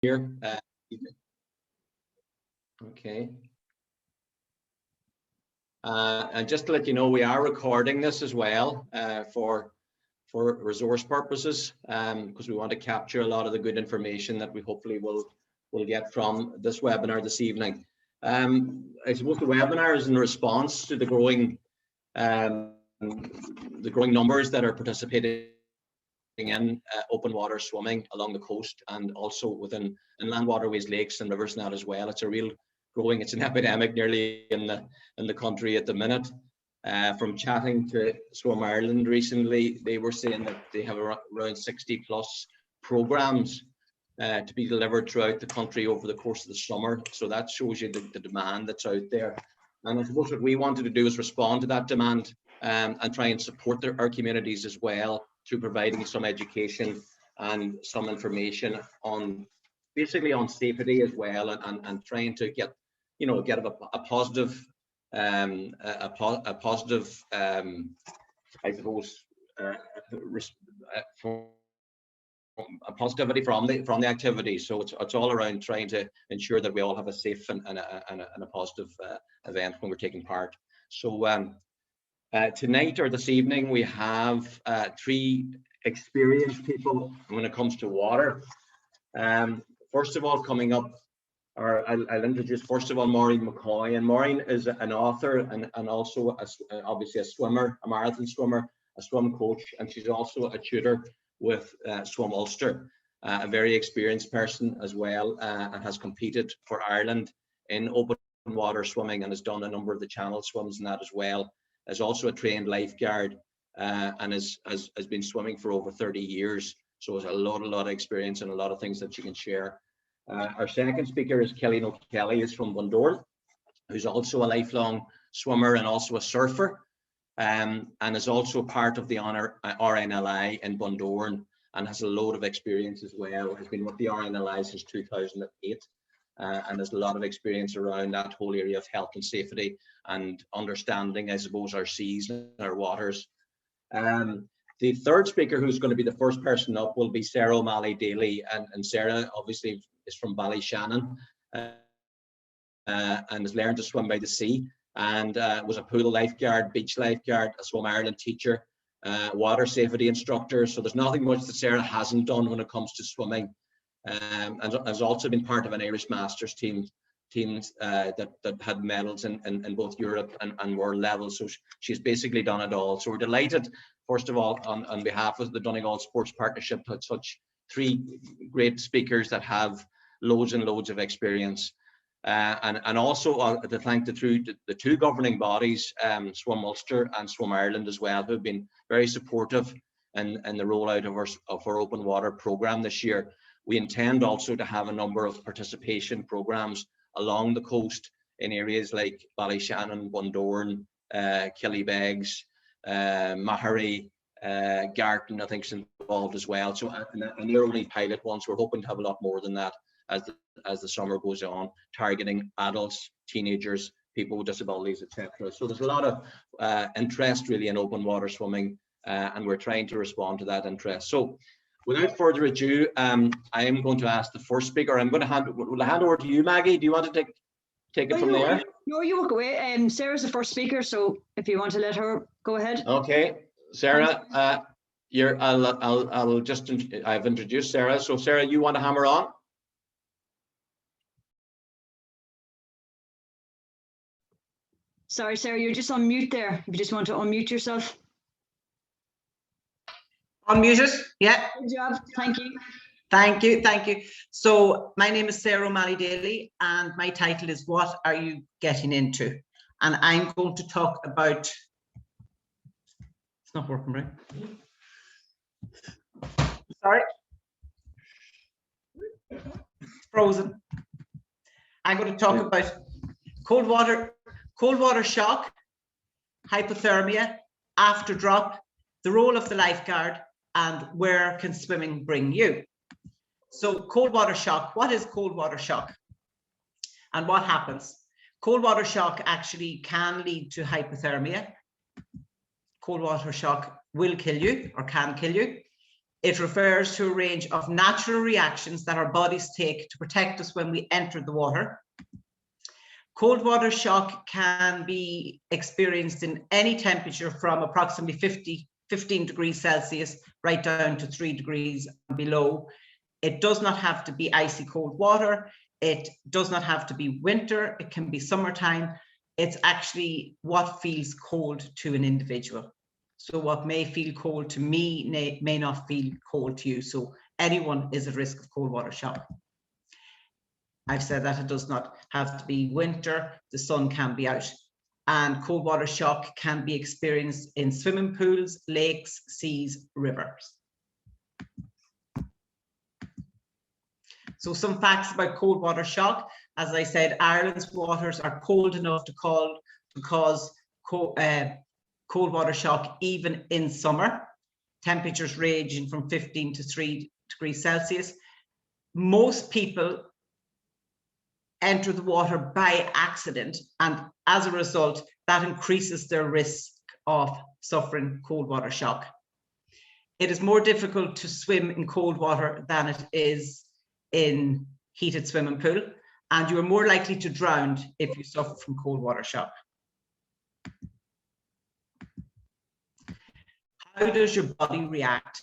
here. Okay. And just to let you know, we are recording this as well for resource purposes, because we want to capture a lot of the good information that we hopefully will get from this webinar this evening. I suppose the webinar is in response to the growing numbers that are participating in open water swimming along the coast, and also within inland waterways, lakes and rivers and that as well. It's a real growing, it's an epidemic nearly in the country at the minute. From chatting to Swim Ireland recently, they were saying that they have around 60 plus programs to be delivered throughout the country over the course of the summer. So that shows you the demand that's out there. And I suppose what we wanted to do is respond to that demand and try and support our communities as well through providing some education and some information on basically on safety as well, and trying to get a positive I suppose a positivity from the activity. So it's all around trying to ensure that we all have a safe and a positive event when we're taking part. So tonight or this evening we have 3 experienced people when it comes to water. First of all, coming up, I'll introduce first of all Maureen Mccoy, and Maureen is an author and also obviously a swimmer, a marathon swimmer, a swim coach, and she's also a tutor with Swim Ulster, a very experienced person as well, and has competed for Ireland in open water swimming and has done a number of the channel swims and that as well. Is also a trained lifeguard and has been swimming for over 30 years. So has a lot of experience and a lot of things that she can share. Our second speaker is Killian. He's from Bundoran, who's also a lifelong swimmer and also a surfer, and is also part of the RNLI in Bundoran and has a load of experience as well. Has been with the RNLI since 2008 and has a lot of experience around that whole area of health and safety and understanding, I suppose, our seas and our waters. The third speaker, who's going to be the first person up, will be Sara Daly, and Sara obviously is from Ballyshannon and has learned to swim by the sea, and was a pool lifeguard, beach lifeguard, a Swim Ireland teacher, water safety instructor. So there's nothing much that Sara hasn't done when it comes to swimming, and has also been part of an Irish Masters teams that had medals in both Europe and world level. So she's basically done it all. So we're delighted, first of all, on behalf of the Donegal Sports Partnership, to have such 3 great speakers that have loads and loads of experience. And also to thank the 2 governing bodies, Swim Ulster and Swim Ireland as well, who have been very supportive in the rollout of our open water programme this year. We intend also to have a number of participation programmes along the coast in areas like Ballyshannon, Bundoran, Killybegs, Mahary, Garton, I think is involved as well. So and they're only pilot ones. We're hoping to have a lot more than that as the summer goes on, targeting adults, teenagers, people with disabilities, etc. So there's a lot of interest really in open water swimming, and we're trying to respond to that interest. So without further ado, I am going to ask the first speaker. I'm going to hand over to you, Maggie. Do you want to take it from there? No, you walk away. Sarah's the first speaker, so if you want to let her go ahead. Okay, Sara, I've introduced Sara. So Sara, you want to hammer on? Sorry, Sara, you're just on mute there. If you just want to unmute yourself. Unmute it, yeah. Good job, thank you. Thank you. So my name is Sara Daly, and my title is What Are You Getting Into? And I'm going to talk about, it's not working, right? Sorry. Frozen. I'm going to talk about cold water shock, hypothermia, after drop, the role of the lifeguard, and where can swimming bring you? So cold water shock, what is cold water shock? And what happens? Cold water shock actually can lead to hypothermia. Cold water shock will kill you or can kill you. It refers to a range of natural reactions that our bodies take to protect us when we enter the water. Cold water shock can be experienced in any temperature from approximately 15 degrees Celsius right down to 3 degrees below. It does not have to be icy cold water. It does not have to be winter. It can be summertime. It's actually what feels cold to an individual. So what may feel cold to me may not feel cold to you. So anyone is at risk of cold water shock. I've said that it does not have to be winter. The sun can be out. And cold water shock can be experienced in swimming pools, lakes, seas, rivers. So some facts about cold water shock. As I said, Ireland's waters are cold enough to cause cold water shock even in summer. Temperatures ranging from 15 to 3 degrees Celsius. Most people enter the water by accident, and as a result, that increases their risk of suffering cold water shock. It is more difficult to swim in cold water than it is in heated swimming pool, and you are more likely to drown if you suffer from cold water shock. How does your body react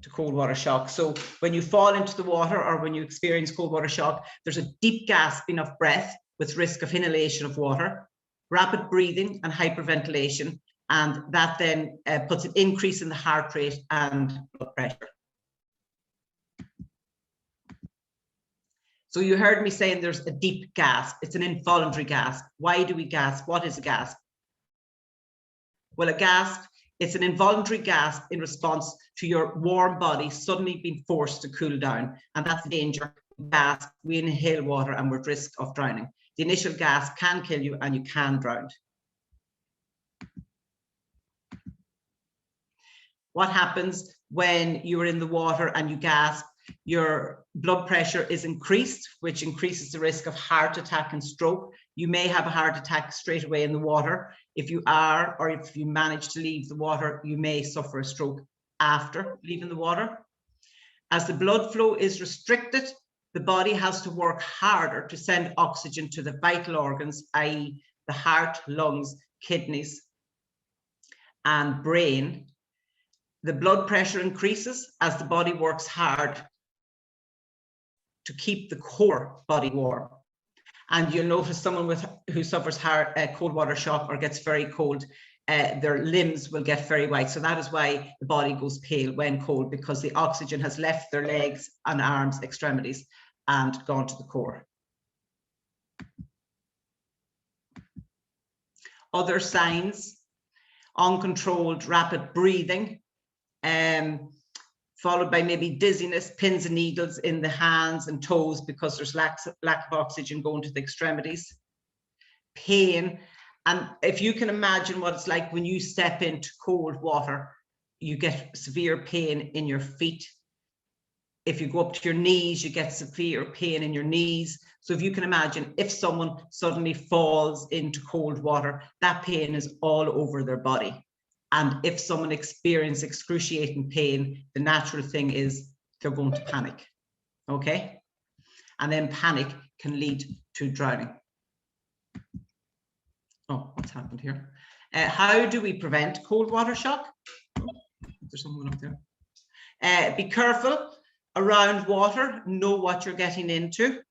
to cold water shock? So when you fall into the water or when you experience cold water shock, there's a deep gasping of breath with risk of inhalation of water, rapid breathing and hyperventilation, and that then puts an increase in the heart rate and blood pressure. So you heard me saying there's a deep gasp. It's an involuntary gasp. Why do we gasp? What is a gasp? Well, a gasp, it's an involuntary gasp in response to your warm body suddenly being forced to cool down. And that's the danger. Gasp, we inhale water and we're at risk of drowning. The initial gasp can kill you and you can drown. What happens when you're in the water and you gasp? Your blood pressure is increased, which increases the risk of heart attack and stroke. You may have a heart attack straight away in the water. If you are, or if you manage to leave the water, you may suffer a stroke after leaving the water. As the blood flow is restricted, the body has to work harder to send oxygen to the vital organs, i.e. the heart, lungs, kidneys, and brain. The blood pressure increases as the body works hard to keep the core body warm. And you'll notice someone who suffers cold water shock or gets very cold, their limbs will get very white. So that is why the body goes pale when cold, because the oxygen has left their legs and arms, extremities, and gone to the core. Other signs: uncontrolled rapid breathing, followed by maybe dizziness, pins and needles in the hands and toes because there's lack of oxygen going to the extremities, pain. And if you can imagine what it's like when you step into cold water, you get severe pain in your feet. If you go up to your knees, you get severe pain in your knees. So if you can imagine, if someone suddenly falls into cold water, that pain is all over their body. And if someone experiences excruciating pain, the natural thing is they're going to panic, okay? And then panic can lead to drowning. Oh, what's happened here? How do we prevent cold water shock? Oh, there's someone up there. Be careful around water, know what you're getting into.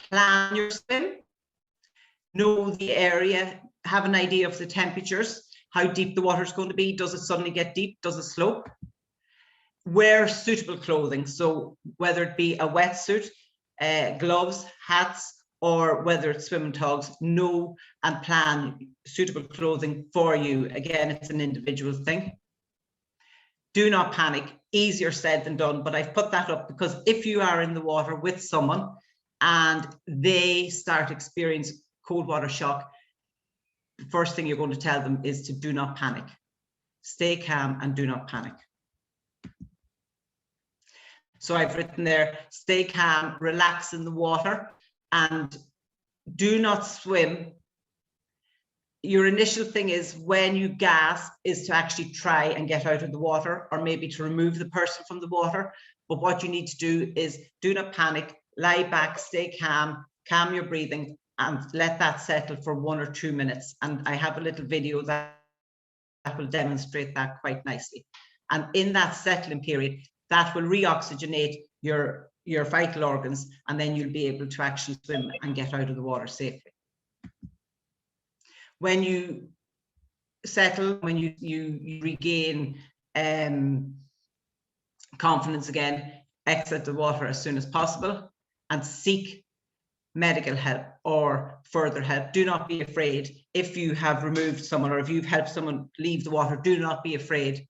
Plan your swim, know the area, have an idea of the temperatures, how deep the water is going to be. Does it suddenly get deep? Does it slope? Wear suitable clothing. So whether it be a wetsuit, gloves, hats, or whether it's swim and togs, know and plan suitable clothing for you. Again, it's an individual thing. Do not panic. Easier said than done, but I've put that up because if you are in the water with someone and they start experiencing cold water shock, the first thing you're going to tell them is to do not panic. Stay calm and do not panic. So I've written there, stay calm, relax in the water, and do not swim your initial thing is when you gasp is to actually try and get out of the water, or maybe to remove the person from the water. But what you need to do is do not panic, lie back, stay calm, calm your breathing, and let that settle for 1 or 2 minutes. And I have a little video that will demonstrate that quite nicely. And in that settling period, that will reoxygenate your vital organs, and then you'll be able to actually swim and get out of the water safely. When you settle, when you regain confidence again, exit the water as soon as possible and seek medical help or further help. Do not be afraid. If you have removed someone or if you've helped someone leave the water, do not be afraid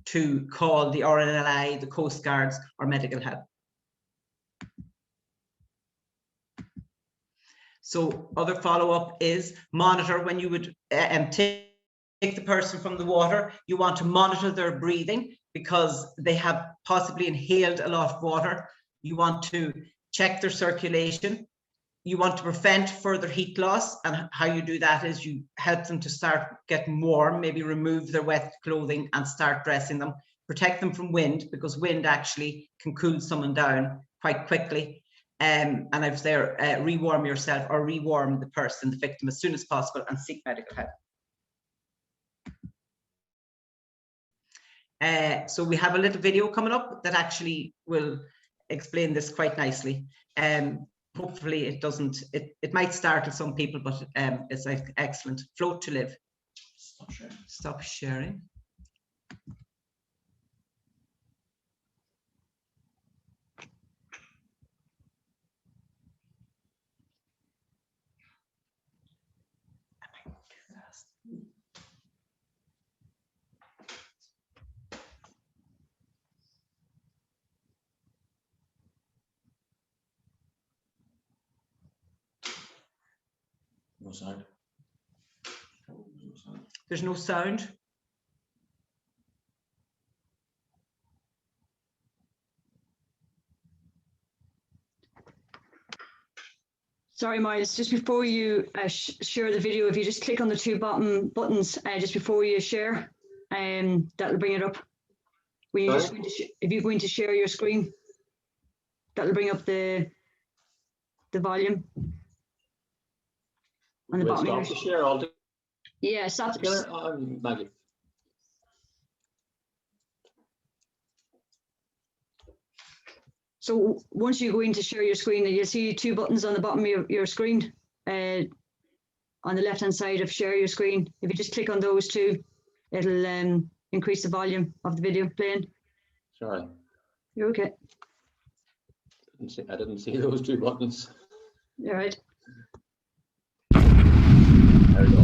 to call the RNLI, the Coast Guards, or medical help. So other follow-up is monitor when you would take the person from the water. You want to monitor their breathing because they have possibly inhaled a lot of water. You want to check their circulation. You want to prevent further heat loss, and how you do that is you help them to start getting warm, maybe remove their wet clothing and start dressing them. Protect them from wind, because wind actually can cool someone down quite quickly. And I was there, rewarm yourself or rewarm the person, the victim, as soon as possible, and seek medical help. So we have a little video coming up that actually will explain this quite nicely. Hopefully it doesn't, it might startle some people, but it's like excellent. Float to live. Stop sharing. Stop sharing. No sound. There's no sound. Sorry, Miles, just before you share the video, if you just click on the two bottom buttons just before you share, that'll bring it up. When you just if you're going to share your screen, that'll bring up the volume on the bottom. Stop the share all together. Yeah, stop. Maggie. So once you go in to share your screen, you'll see two buttons on the bottom of your screen, on the left hand side of share your screen. If you just click on those two, it'll increase the volume of the video playing. Sorry. You're okay. I didn't see those two buttons. You're right. There we go.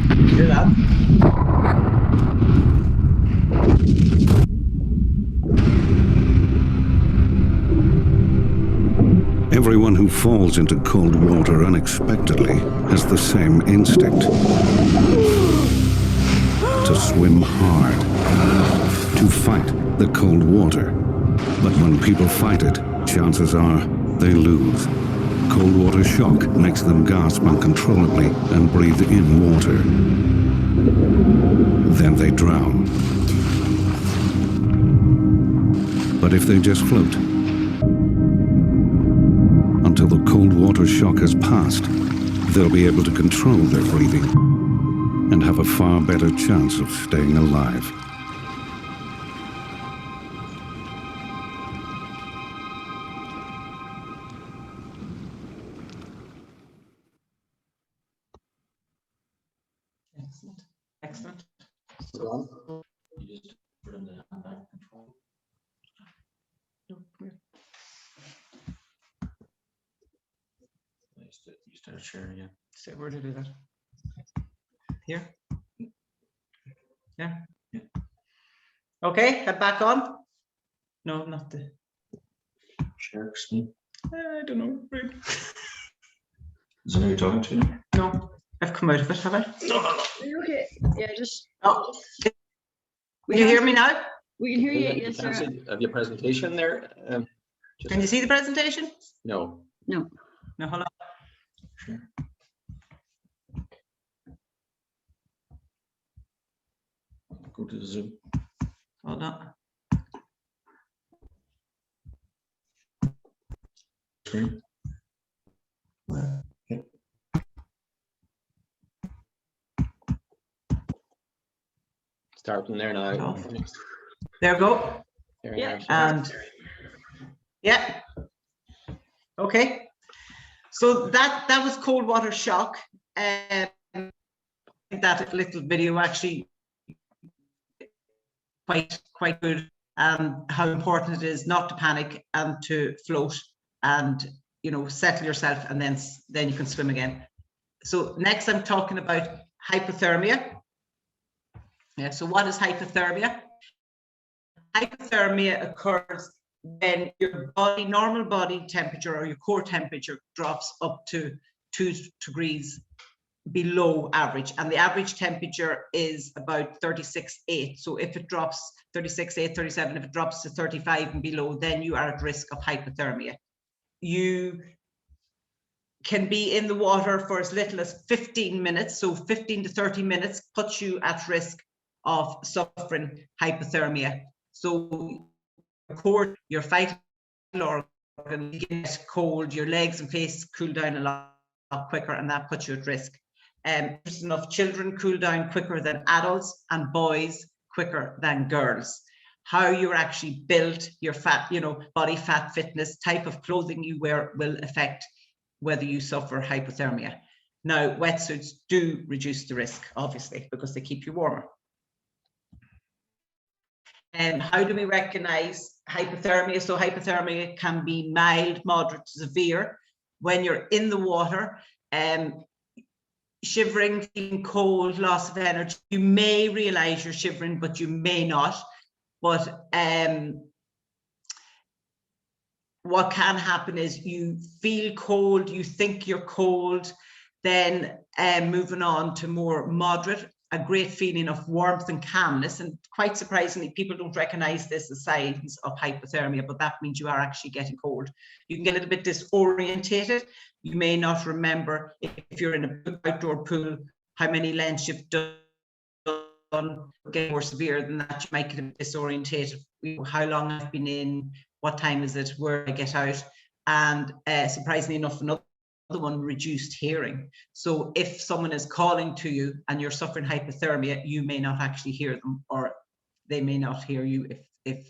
You hear that? Everyone who falls into cold water unexpectedly has the same instinct: to swim hard, to fight the cold water. But when people fight it, chances are they lose. Cold water shock makes them gasp uncontrollably and breathe in water. Then they drown. But if they just float until the cold water shock has passed, they'll be able to control their breathing and have a far better chance of staying alive. Excellent. Excellent. You just put in the hand back control. You start sharing, yeah. So where to do that? Here? Yeah. Yeah. Okay, head back on. No, not the. Share screen. I don't know. Is that who you're talking to? No, I've come out of it, have I? No. You're okay. Yeah, just. Oh. Will you hear me now? We can hear you. You Yes, can't sir. see, have your presentation there? Can you see the presentation? No. No. No, hold on. Sure. go to the Zoom. Hold on. Screen. Starting there now. Oh. There we go. There we Yeah. are. And yeah. Okay. So that was cold water shock. That little video actually quite good, how important it is not to panic and to float and, you know, settle yourself, and then you can swim again. So next I'm talking about hypothermia. Yeah, so what is hypothermia? Hypothermia occurs when your normal body temperature or your core temperature drops up to 2 degrees below average, and the average temperature is about 36.8. So if it drops 36.8, 37, if it drops to 35 and below, then you are at risk of hypothermia. You can be in the water for as little as 15 minutes, so 15 to 30 minutes puts you at risk of suffering hypothermia. So your vital organ get cold, your legs and face cool down a lot quicker, and that puts you at risk. Enough children cool down quicker than adults, and boys quicker than girls. How you're actually built, your fat, you know, body fat, fitness, type of clothing you wear will affect whether you suffer hypothermia. Now, wetsuits do reduce the risk, obviously, because they keep you warmer. And how do we recognize hypothermia? So hypothermia can be mild, moderate, severe. When you're in the water, shivering, feeling cold, loss of energy, you may realize you're shivering, but you may not. But what can happen is you feel cold, you think you're cold, then moving on to more moderate, a great feeling of warmth and calmness. And quite surprisingly, people don't recognize this as signs of hypothermia, but that means you are actually getting cold. You can get a little bit disorientated. You may not remember, if you're in an outdoor pool, how many lengths you've done. Get more severe than that, you might get disorientated. How long I've been in, what time is it, where I get out, and surprisingly enough, another one, reduced hearing. So if someone is calling to you and you're suffering hypothermia, you may not actually hear them, or they may not hear you if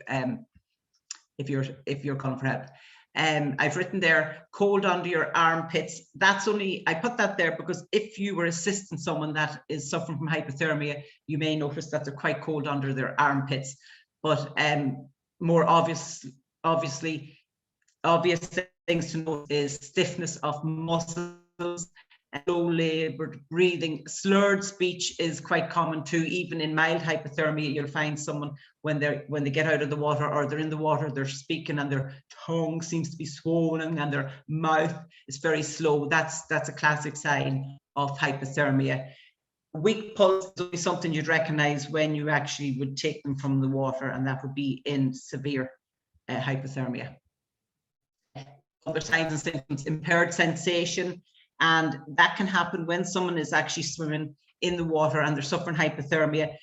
you're calling for help. I've written there, cold under your armpits. That's only, I put that there because if you were assisting someone that is suffering from hypothermia, you may notice that they're quite cold under their armpits. But more obvious things to note is stiffness of muscles, low labored breathing. Slurred speech is quite common too. Even in mild hypothermia, you'll find someone when they get out of the water or they're in the water, they're speaking and their tongue seems to be swollen and their mouth is very slow. That's a classic sign of hypothermia. Weak pulse is something you'd recognize when you actually would take them from the water, and that would be in severe hypothermia. Other signs and symptoms, impaired sensation, and that can happen when someone is actually swimming in the water and they're suffering hypothermia.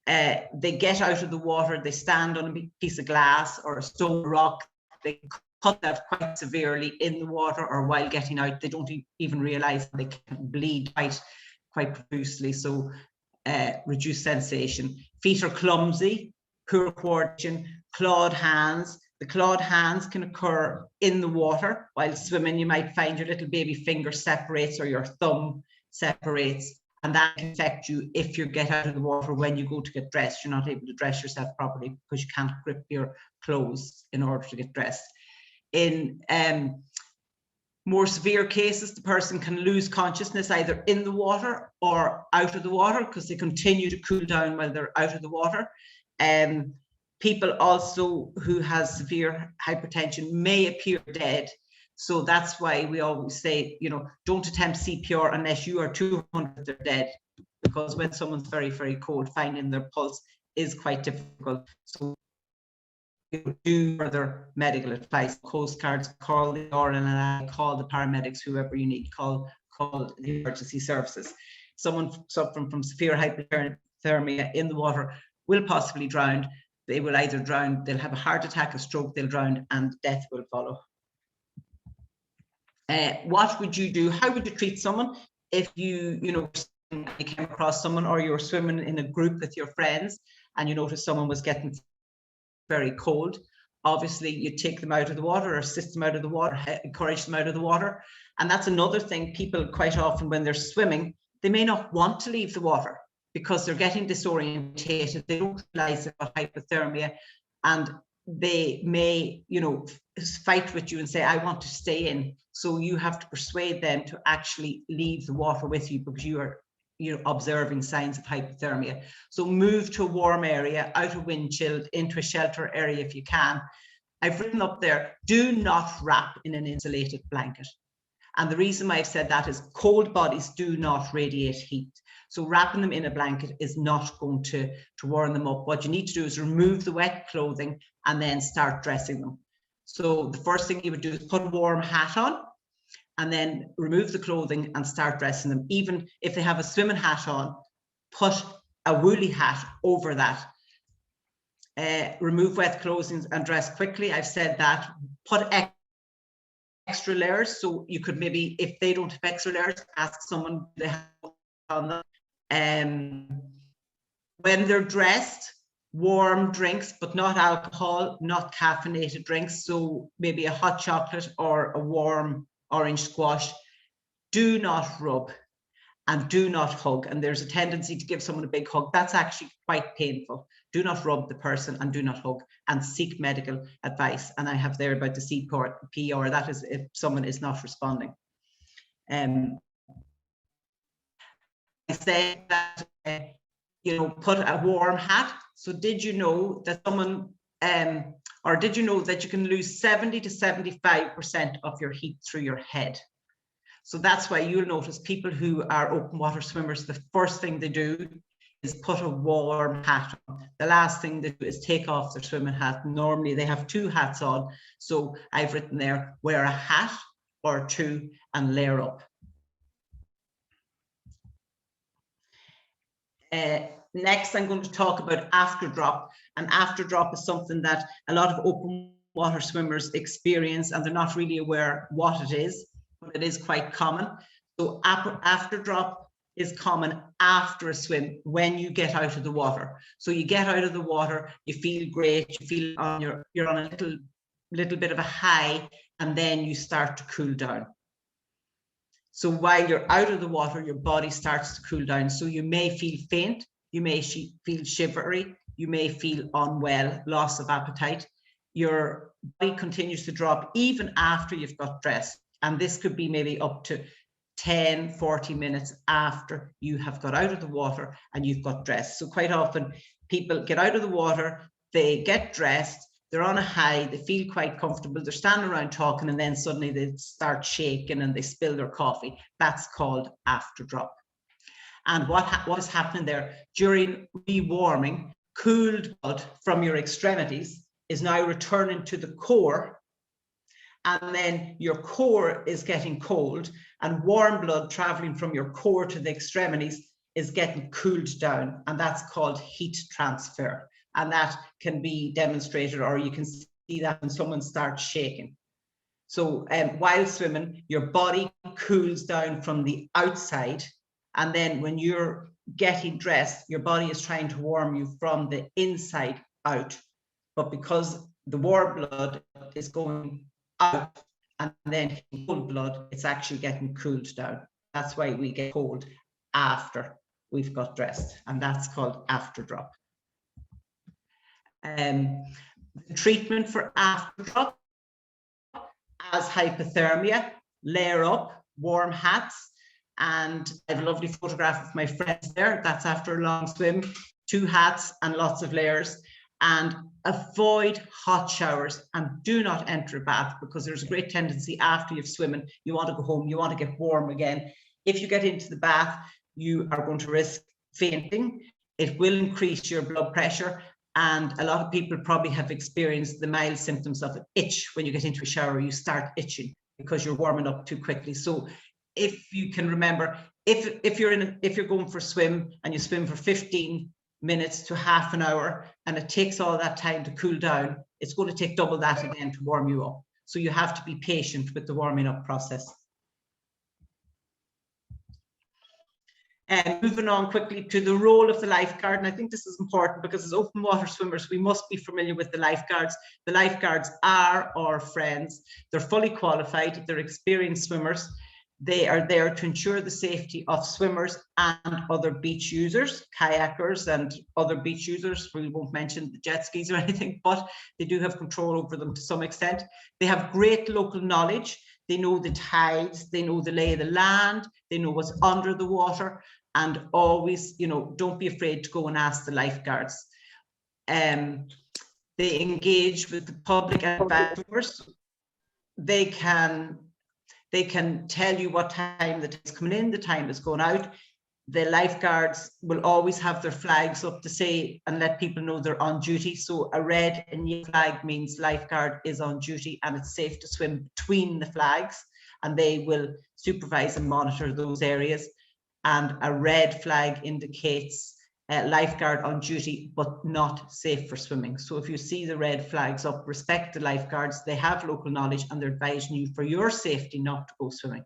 They get out of the water, they stand on a piece of glass or a stone rock, they cut that quite severely in the water, or while getting out, they don't even realize they can bleed quite profusely. So reduced sensation. Feet are clumsy, poor coordination, clawed hands. The clawed hands can occur in the water. While swimming, you might find your little baby finger separates or your thumb separates, and that can affect you if you get out of the water when you go to get dressed. You're not able to dress yourself properly because you can't grip your clothes in order to get dressed. In more severe cases, the person can lose consciousness either in the water or out of the water because they continue to cool down while they're out of the water. People also who has severe hypertension may appear dead. So that's why we always say, you know, don't attempt CPR unless you are 200, they're dead. Because when someone's very, very cold, finding their pulse is quite difficult. So do further medical advice. Coast Guards, call the RNLI, call the paramedics, whoever you need, call the emergency services. Someone suffering from severe hypothermia in the water will possibly drown. They will either drown, they'll have a heart attack, a stroke, they'll drown, and death will follow. What would you do? How would you treat someone if you came across someone, or you were swimming in a group with your friends and you noticed someone was getting very cold? Obviously, you take them out of the water, or assist them out of the water, encourage them out of the water. And that's another thing. People quite often, when they're swimming, they may not want to leave the water because they're getting disorientated. They don't realize they've got hypothermia, and they may, fight with you and say, I want to stay in. So you have to persuade them to actually leave the water with you, because you're observing signs of hypothermia. So move to a warm area, out of wind chilled, into a shelter area if you can. I've written up there, do not wrap in an insulated blanket. And the reason why I've said that is cold bodies do not radiate heat. So wrapping them in a blanket is not going to warm them up. What you need to do is remove the wet clothing and then start dressing them. So the first thing you would do is put a warm hat on, and then remove the clothing and start dressing them. Even if they have a swimming hat on, put a woolly hat over that. Remove wet clothing and dress quickly. I've said that. Put extra layers. So you could maybe, if they don't have extra layers, ask someone they have on them. When they're dressed, warm drinks, but not alcohol, not caffeinated drinks. So maybe a hot chocolate or a warm orange squash. Do not rub and do not hug. And there's a tendency to give someone a big hug. That's actually quite painful. Do not rub the person and do not hug, and seek medical advice. And I have there about the CPR, that is if someone is not responding. I said that, put a warm hat. So did you know that someone, or did you know that you can lose 70 to 75% of your heat through your head? So that's why you'll notice people who are open water swimmers, the first thing they do is put a warm hat on. The last thing they do is take off their swimming hat. Normally they have two hats on. So I've written there, wear a hat or two and layer up. Next, I'm going to talk about after drop. And after drop is something that a lot of open water swimmers experience, and they're not really aware what it is, but it is quite common. So after drop is common after a swim, when you get out of the water. So you get out of the water, you feel great, you feel you're on a little bit of a high, and then you start to cool down. So while you're out of the water, your body starts to cool down. So you may feel faint, you may feel shivery, you may feel unwell, loss of appetite. Your body continues to drop even after you've got dressed. And this could be maybe up to 10, 40 minutes after you have got out of the water and you've got dressed. So quite often people get out of the water, they get dressed, they're on a high, they feel quite comfortable, they're standing around talking, and then suddenly they start shaking and they spill their coffee. That's called after drop. And what is happening there during rewarming, cooled blood from your extremities is now returning to the core, and then your core is getting cold, and warm blood traveling from your core to the extremities is getting cooled down, and that's called heat transfer. And that can be demonstrated, or you can see that when someone starts shaking. So while swimming, your body cools down from the outside, and then when you're getting dressed, your body is trying to warm you from the inside out. But because the warm blood is going out and then cold blood, it's actually getting cooled down. That's why we get cold after we've got dressed, and that's called after drop. The treatment for after drop as hypothermia, layer up, warm hats, and I have a lovely photograph of my friends there. That's after a long swim, 2 hats and lots of layers. And avoid hot showers, and do not enter a bath, because there's a great tendency after you've swum, you want to go home, you want to get warm again. If you get into the bath, you are going to risk fainting. It will increase your blood pressure, and a lot of people probably have experienced the mild symptoms of an itch. When you get into a shower, you start itching because you're warming up too quickly. So if you can remember, if you're going for a swim and you swim for 15 minutes to half an hour, and it takes all that time to cool down. It's going to take double that again to warm you up. So you have to be patient with the warming up process. And moving on quickly to the role of the lifeguard, and I think this is important because as open water swimmers, we must be familiar with the lifeguards. The lifeguards are our friends. They're fully qualified, they're experienced swimmers. They are there to ensure the safety of swimmers and other beach users, kayakers and other beach users. We won't mention the jet skis or anything, but they do have control over them to some extent. They have great local knowledge. They know the tides, they know the lay of the land, they know what's under the water, and always, you know, don't be afraid to go and ask the lifeguards. They engage with the public and customers. They can tell you what time the tide's coming in, the time is going out. The lifeguards will always have their flags up to say and let people know they're on duty. So a red and yellow flag means lifeguard is on duty and it's safe to swim between the flags, and they will supervise and monitor those areas. And a red flag indicates lifeguard on duty but not safe for swimming. So if you see the red flags up, respect the lifeguards. They have local knowledge and they're advising you for your safety not to go swimming.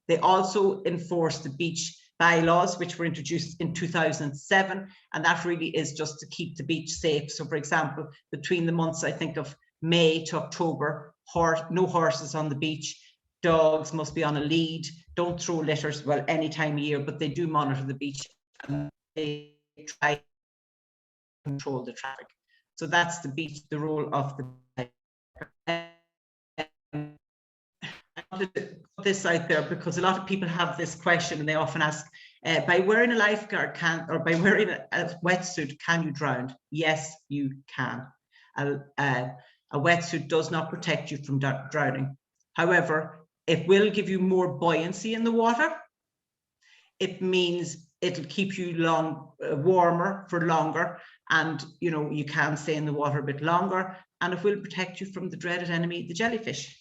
They also enforce the beach bylaws, which were introduced in 2007, and that really is just to keep the beach safe. So for example, between the months, I think, of May to October, no horses on the beach, dogs must be on a lead, don't throw litters, well, any time of year, but they do monitor the beach and they try to control the traffic. So that's the beach, the role of the I wanted to put this out there because a lot of people have this question and they often ask, by wearing a lifeguard or by wearing a wetsuit, can you drown? Yes, you can. A wetsuit does not protect you from drowning. However, it will give you more buoyancy in the water. It means it'll keep you warmer for longer, and you know, you can stay in the water a bit longer, and it will protect you from the dreaded enemy, the jellyfish.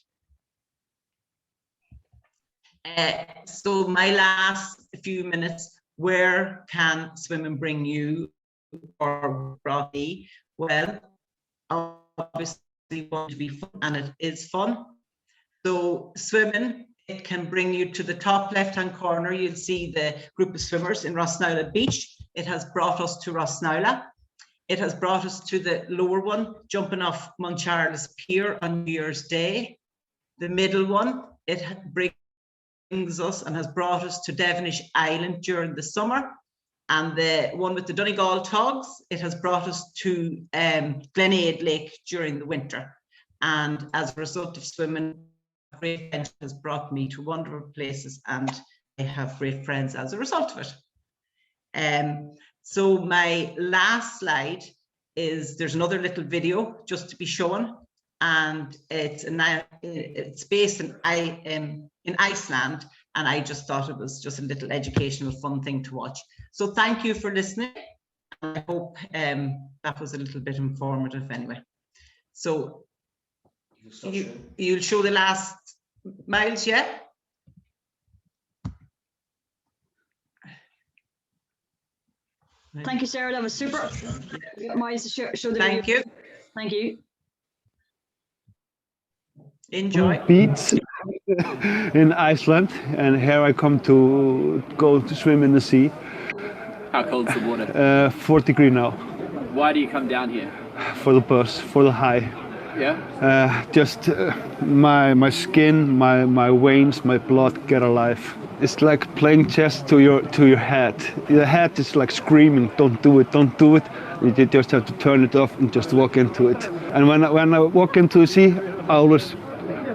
So my last few minutes, where can swimming bring you or brought me? Well, obviously we want to be fun, and it is fun. So swimming, it can bring you to the top left-hand corner. You'll see the group of swimmers in Rossnowla Beach. It has brought us to Rossnowla. It has brought us to the lower one, jumping off Muncharles Pier on New Year's Day. The middle one, it brings us and has brought us to Devonish Island during the summer. And the one with the Donegal Togs, it has brought us to Glenade Lake during the winter. And as a result of swimming, great friends has brought me to wonderful places, and I have great friends as a result of it. So my last slide is, there's another little video just to be shown, and it's based in Iceland, and I just thought it was just a little educational fun thing to watch. So thank you for listening. I hope that was a little bit informative anyway. So you'll show the last miles, yeah? Thank you, Sarah. That was super. Miles, show the video. Thank you. Thank you. Enjoy. Beach in Iceland, and here I come to go to swim in the sea. How cold's the water? 4 degrees now. Why do you come down here? For the buzz, for the high. Yeah? Just my skin, my veins, my blood get alive. It's like playing chess to your head. The head is like screaming, don't do it, don't do it. You just have to turn it off and just walk into it. And when I walk into the sea, I always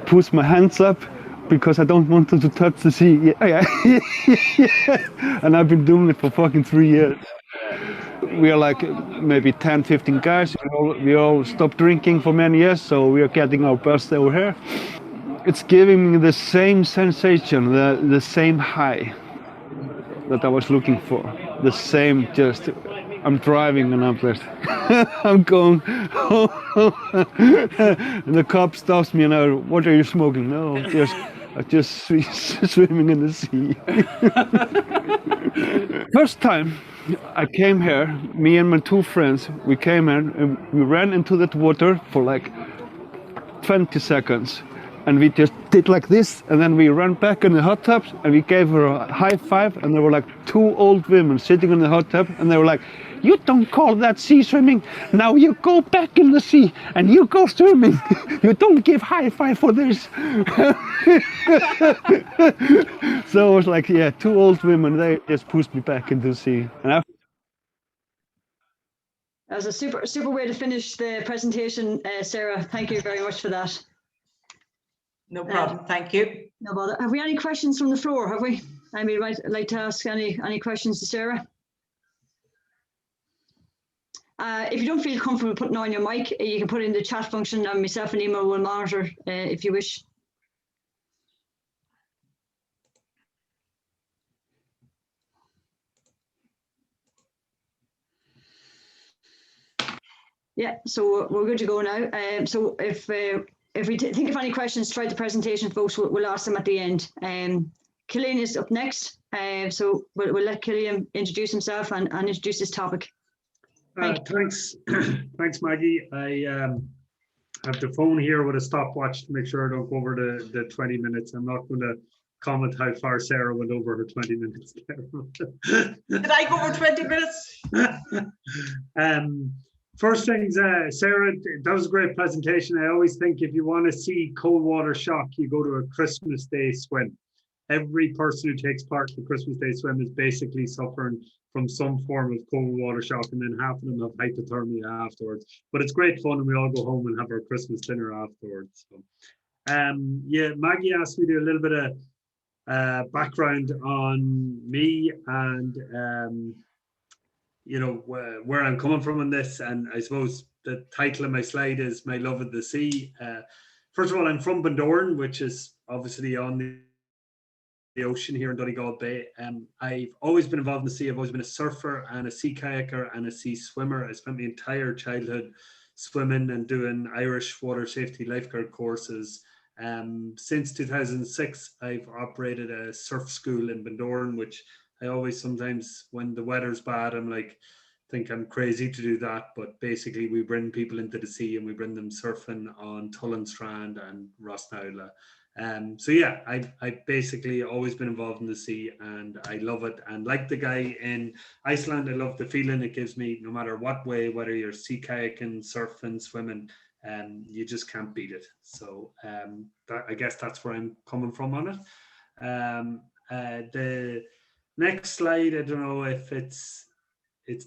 push my hands up because I don't want to touch the sea. Yeah. And I've been doing it for fucking 3 years. We are like maybe 10, 15 guys. We all stopped drinking for many years, so we are getting our best over here. It's giving me the same sensation, the same high that I was looking for. The same, just, I'm driving and I'm just, I'm going, and the cop stops me and I, what are you smoking? No, just just swimming in the sea. First time I came here, me and my two friends, we came in and we ran into that water for like 20 seconds. And we just did like this, and then we ran back in the hot tub, and we gave her a high five, and there were like two old women sitting in the hot tub, and they were like, "You don't call that sea swimming. Now you go back in the sea, and you go swimming. You don't give high five for this." So it was like, yeah, two old women, they just pushed me back into the sea. And after That was a super way to finish the presentation, Sarah. Thank you very much for that. No problem. Thank you. No bother. Have we any questions from the floor? Have we? Anybody might like to ask any questions to Sarah? If you don't feel comfortable putting on your mic, you can put it in the chat function, and myself and Emma will monitor if you wish. Yeah, so we're good to go now. So if we think of any questions throughout the presentation, folks, we'll ask them at the end. Killian is up next, so we'll let Killian introduce himself and introduce this topic. Thanks, thanks, Maggie. I have the phone here with a stopwatch to make sure I don't go over the 20 minutes. I'm not going to comment how far Sarah went over her 20 minutes. Did I go over 20 minutes? First things, Sarah, that was a great presentation. I always think if you want to see cold water shock, you go to a Christmas Day swim. Every person who takes part in the Christmas Day swim is basically suffering from some form of cold water shock, and then half of them have hypothermia afterwards. But it's great fun, and we all go home and have our Christmas dinner afterwards. So, yeah, Maggie asked me to do a little bit of background on me and you know, where I'm coming from on this. And I suppose the title of my slide is My Love of the Sea. First of all, I'm from Bundoran, which is obviously on the ocean here in Donegal Bay. I've always been involved in the sea. I've always been a surfer and a sea kayaker and a sea swimmer. I spent my entire childhood swimming and doing Irish water safety lifeguard courses. Since 2006, I've operated a surf school in Bundoran, which I always sometimes, when the weather's bad, I'm like, think I'm crazy to do that. But basically, we bring people into the sea and we bring them surfing on Tullen Strand and Rosnowla. So yeah, I basically always been involved in the sea, and I love it. And like the guy in Iceland, I love the feeling it gives me, no matter what way, whether you're sea kayaking, surfing, swimming, you just can't beat it. So I guess that's where I'm coming from on it. The next slide, I don't know if it's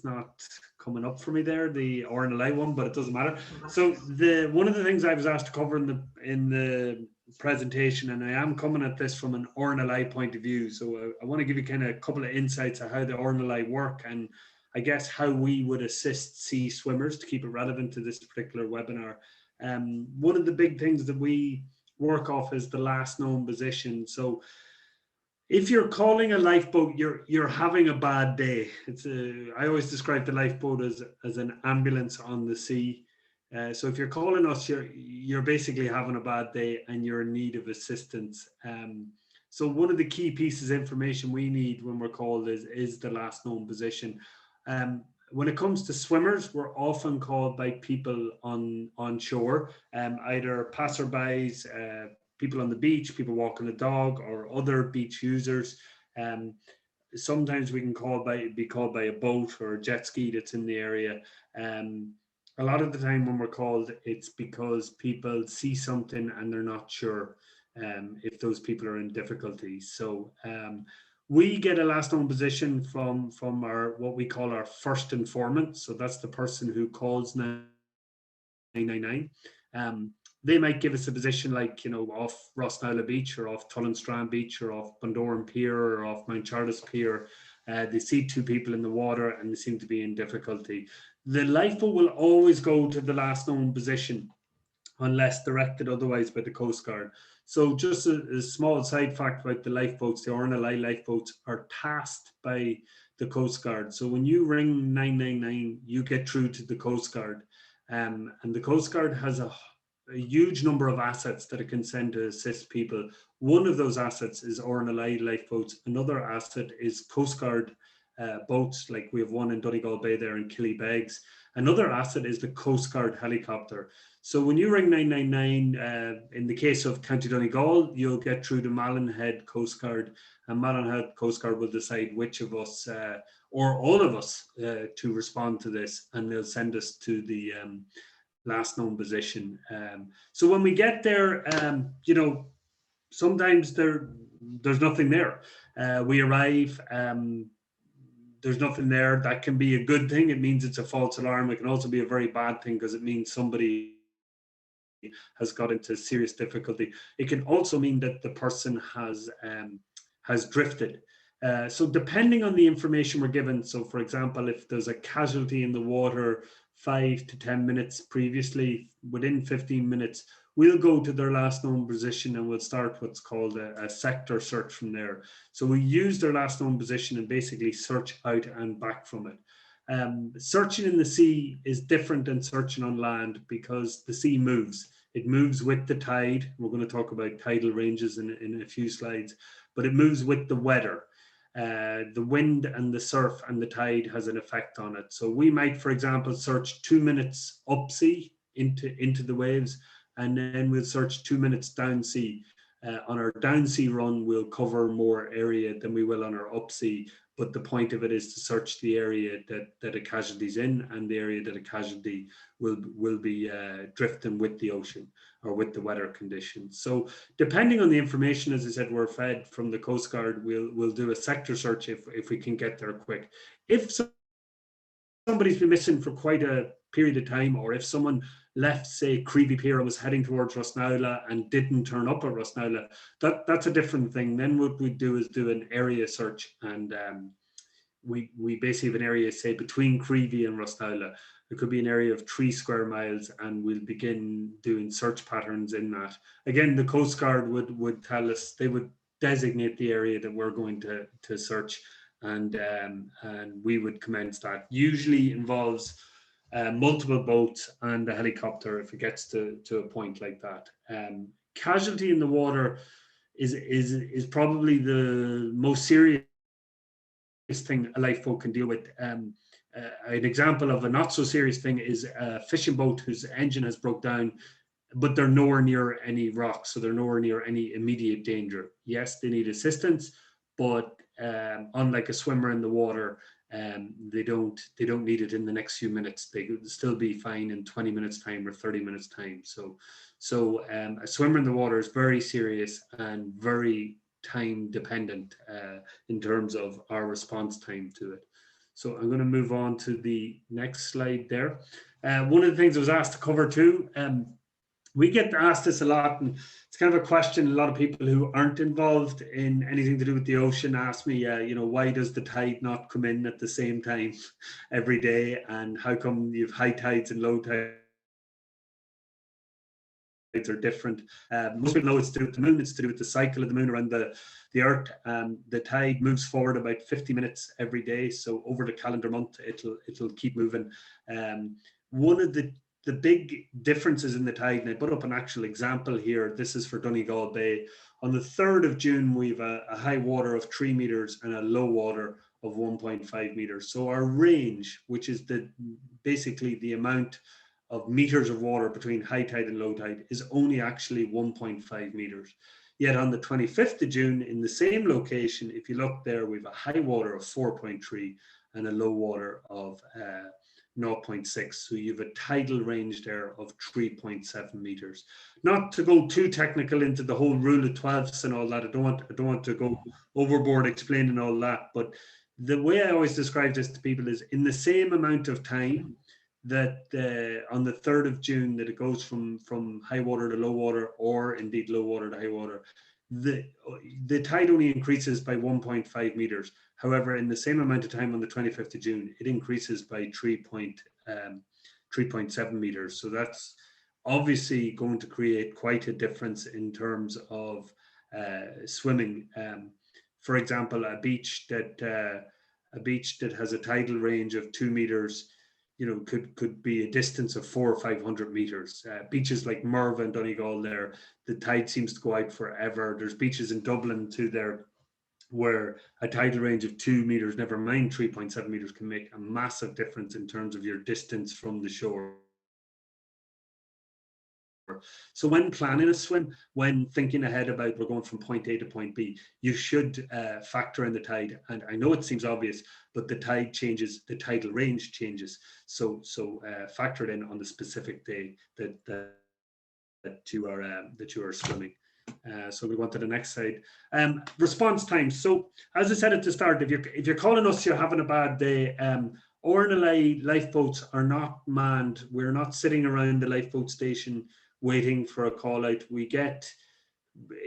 not coming up for me there, the RNLI one, but it doesn't matter. So one of the things I was asked to cover in the presentation, and I am coming at this from an RNLI point of view. So I want to give you kind of a couple of insights on how the RNLI work, and I guess how we would assist sea swimmers to keep it relevant to this particular webinar. One of the big things that we work off is the last known position. So if you're calling a lifeboat, you're having a bad day. I always describe the lifeboat as an ambulance on the sea. So if you're calling us, you're basically having a bad day and you're in need of assistance. So one of the key pieces of information we need when we're called is the last known position. When it comes to swimmers, we're often called by people on shore, either passerbys, people on the beach, people walking the dog, or other beach users. Sometimes we can be called by a boat or a jet ski that's in the area. A lot of the time when we're called, it's because people see something and they're not sure if those people are in difficulty. So we get a last known position from our what we call our first informant. So that's the person who calls 999. They might give us a position like, you know, off Rosnowla Beach or off Tullen Strand Beach or off Bundoran Pier or off Mount Charles Pier. They see two people in the water and they seem to be in difficulty. The lifeboat will always go to the last known position unless directed otherwise by the Coast Guard. So just a small side fact about the lifeboats, the RNLI lifeboats are tasked by the Coast Guard. So when you ring 999, you get through to the Coast Guard. And the Coast Guard has a huge number of assets that it can send to assist people. One of those assets is RNLI lifeboats. Another asset is Coast Guard boats, like we have one in Donegal Bay there in Killian. Another asset is the Coast Guard helicopter. So when you ring 999, in the case of County Donegal, you'll get through to Mallinhead Coast Guard, and Mallinhead Coast Guard will decide which of us or all of us to respond to this, and they'll send us to the last known position. So when we get there, you know, sometimes there's nothing there. We arrive, there's nothing there. That can be a good thing. It means it's a false alarm. It can also be a very bad thing because it means somebody has got into serious difficulty. It can also mean that the person has drifted. So depending on the information we're given, so for example, if there's a casualty in the water 5 to 10 minutes previously, within 15 minutes, we'll go to their last known position and we'll start what's called a sector search from there. So we use their last known position and basically search out and back from it. Searching in the sea is different than searching on land because the sea moves. It moves with the tide. We're going to talk about tidal ranges in a few slides, but it moves with the weather. The wind and the surf and the tide has an effect on it. So we might, for example, search 2 minutes up sea into the waves, and then we'll search 2 minutes down sea. On our down sea run, we'll cover more area than we will on our up sea. But the point of it is to search the area that a casualty's in and the area that a casualty will be drifting with the ocean or with the weather conditions. So depending on the information, as I said, we're fed from the Coast Guard, we'll do a sector search if we can get there quick. If somebody's been missing for quite a period of time, or if someone left, say, Creevy Pier and was heading towards Rosnowla and didn't turn up at Rosnowla, that's a different thing. Then what we do is do an area search, and we basically have an area, say, between Creevy and Rosnowla. It could be an area of 3 square miles, and we'll begin doing search patterns in that. Again, the Coast Guard would tell us, they would designate the area that we're going to search, and we would commence that. Usually involves multiple boats and a helicopter if it gets to a point like that. Casualty in the water is probably the most serious thing a lifeboat can deal with. An example of a not so serious thing is a fishing boat whose engine has broke down, but they're nowhere near any rocks, so they're nowhere near any immediate danger. Yes, they need assistance, but unlike a swimmer in the water, they don't need it in the next few minutes. They could still be fine in 20 minutes time or 30 minutes time. So a swimmer in the water is very serious and very time dependent in terms of our response time to it. So I'm going to move on to the next slide there. One of the things I was asked to cover too, we get asked this a lot, and it's kind of a question a lot of people who aren't involved in anything to do with the ocean ask me, you know, why does the tide not come in at the same time every day, and how come you have high tides and low tides are different? Most people know it's to do with the moon. It's to do with the cycle of the moon around the earth. The tide moves forward about 50 minutes every day, so over the calendar month it'll keep moving. One of the big differences in the tide, and I put up an actual example here, this is for Donegal Bay. On the 3rd of June, we have a high water of 3 meters and a low water of 1.5 meters. So our range, which is basically the amount of meters of water between high tide and low tide, is only actually 1.5 meters. Yet on the 25th of June, in the same location, if you look there, we have a high water of 4.3 and a low water of 0.6. So you have a tidal range there of 3.7 meters. Not to go too technical into the whole rule of 12s and all that. I don't want to go overboard explaining all that. But the way I always describe this to people is in the same amount of time that on the 3rd of June that it goes from high water to low water, or indeed low water to high water, the tide only increases by 1.5 meters. However, in the same amount of time on the 25th of June, it increases by 3.7 meters. So that's obviously going to create quite a difference in terms of swimming. For example, a beach that has a tidal range of 2 meters, you know, could be a distance of 400 or 500 meters. Beaches like Merva and Donegal there, the tide seems to go out forever. There's beaches in Dublin too there where a tidal range of 2 meters, never mind 3.7 meters, can make a massive difference in terms of your distance from the shore. So when planning a swim, when thinking ahead about we're going from point A to point B, you should factor in the tide. And I know it seems obvious, but the tide changes, the tidal range changes. So factor it in on the specific day that you are swimming. So we go on to the next slide. Response time. So as I said at the start, if you're calling us, you're having a bad day. RNLI lifeboats are not manned. We're not sitting around the lifeboat station waiting for a call out. We get,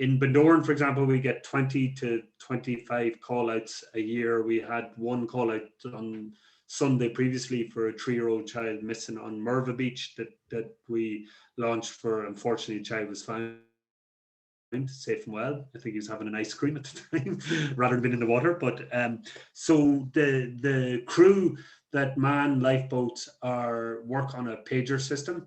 in Bundoran, for example, we get 20 to 25 call outs a year. We had one call out on Sunday previously for a 3-year-old child missing on Merva Beach that we launched for. Unfortunately, the child was found safe and well. I think he was having an ice cream at the time rather than being in the water. But so the crew that man lifeboats work on a pager system.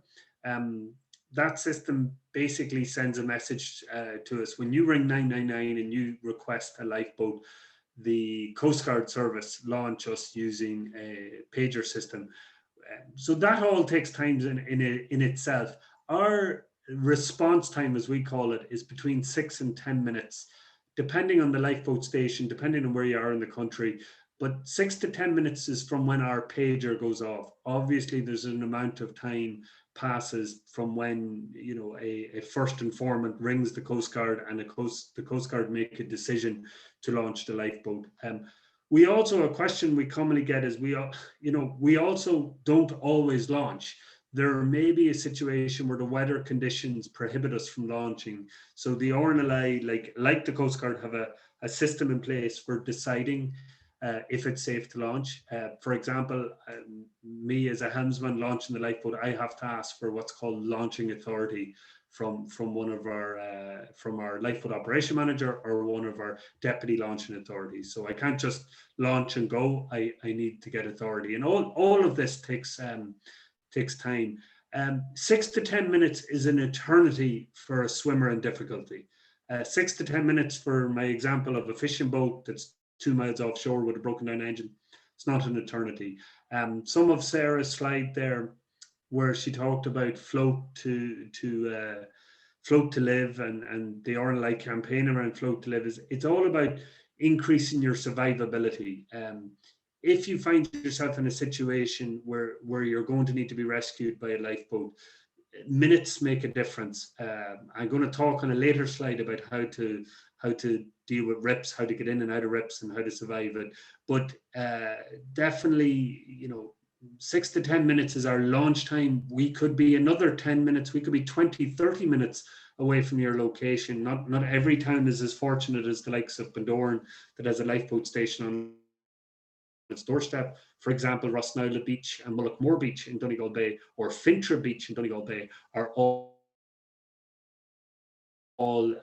That system basically sends a message to us. When you ring 999 and you request a lifeboat, the Coast Guard service launch us using a pager system. So that all takes time in itself. Our response time, as we call it, is between 6 and 10 minutes, depending on the lifeboat station, depending on where you are in the country. But 6 to 10 minutes is from when our pager goes off. Obviously, there's an amount of time passes from when, you know, a first informant rings the Coast Guard and the Coast Guard make a decision to launch the lifeboat. We also, a question we commonly get is, we also don't always launch. There may be a situation where the weather conditions prohibit us from launching. So the RNLI, like the Coast Guard, have a system in place for deciding if it's safe to launch. For example, me as a helmsman launching the lifeboat, I have to ask for what's called launching authority from one of our from our lifeboat operation manager or one of our deputy launching authorities. So I can't just launch and go. I need to get authority, and all of this takes time. 6 to 10 minutes is an eternity for a swimmer in difficulty. 6 to 10 minutes for my example of a fishing boat that's 2 miles offshore with a broken down engine, it's not an eternity. Some of Sarah's slide there, where she talked about float to live and the RNLI campaign around float to live, it's all about increasing your survivability. If you find yourself in a situation where you're going to need to be rescued by a lifeboat, minutes make a difference. I'm going to talk on a later slide about how to deal with rips, how to get in and out of rips, and how to survive it. But definitely, 6 to 10 minutes is our launch time. We could be another 10 minutes. We could be 20, 30 minutes away from your location. Not every town is as fortunate as the likes of Bundoran that has a lifeboat station on its doorstep. For example, Rosnowla Beach and Mullaghmore Beach in Donegal Bay, or Fintra Beach in Donegal Bay, are all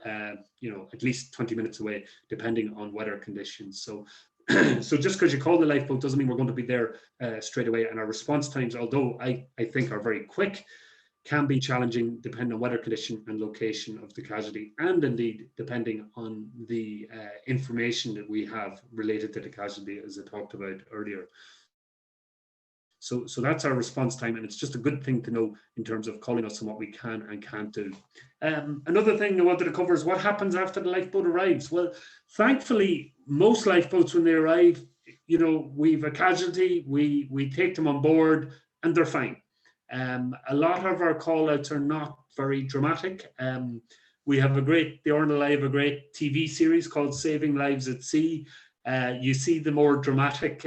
at least 20 minutes away, depending on weather conditions. So just because you call the lifeboat doesn't mean we're going to be there straight away. And our response times, although I think are very quick, can be challenging depending on weather condition and location of the casualty, and indeed depending on the information that we have related to the casualty, as I talked about earlier. So that's our response time, and it's just a good thing to know in terms of calling us and what we can and can't do. Another thing I wanted to cover is what happens after the lifeboat arrives. Well, thankfully, most lifeboats, when they arrive, we've a casualty, we take them on board and they're fine. A lot of our call outs are not very dramatic. The RNLI have a great TV series called Saving Lives at Sea. You see the more dramatic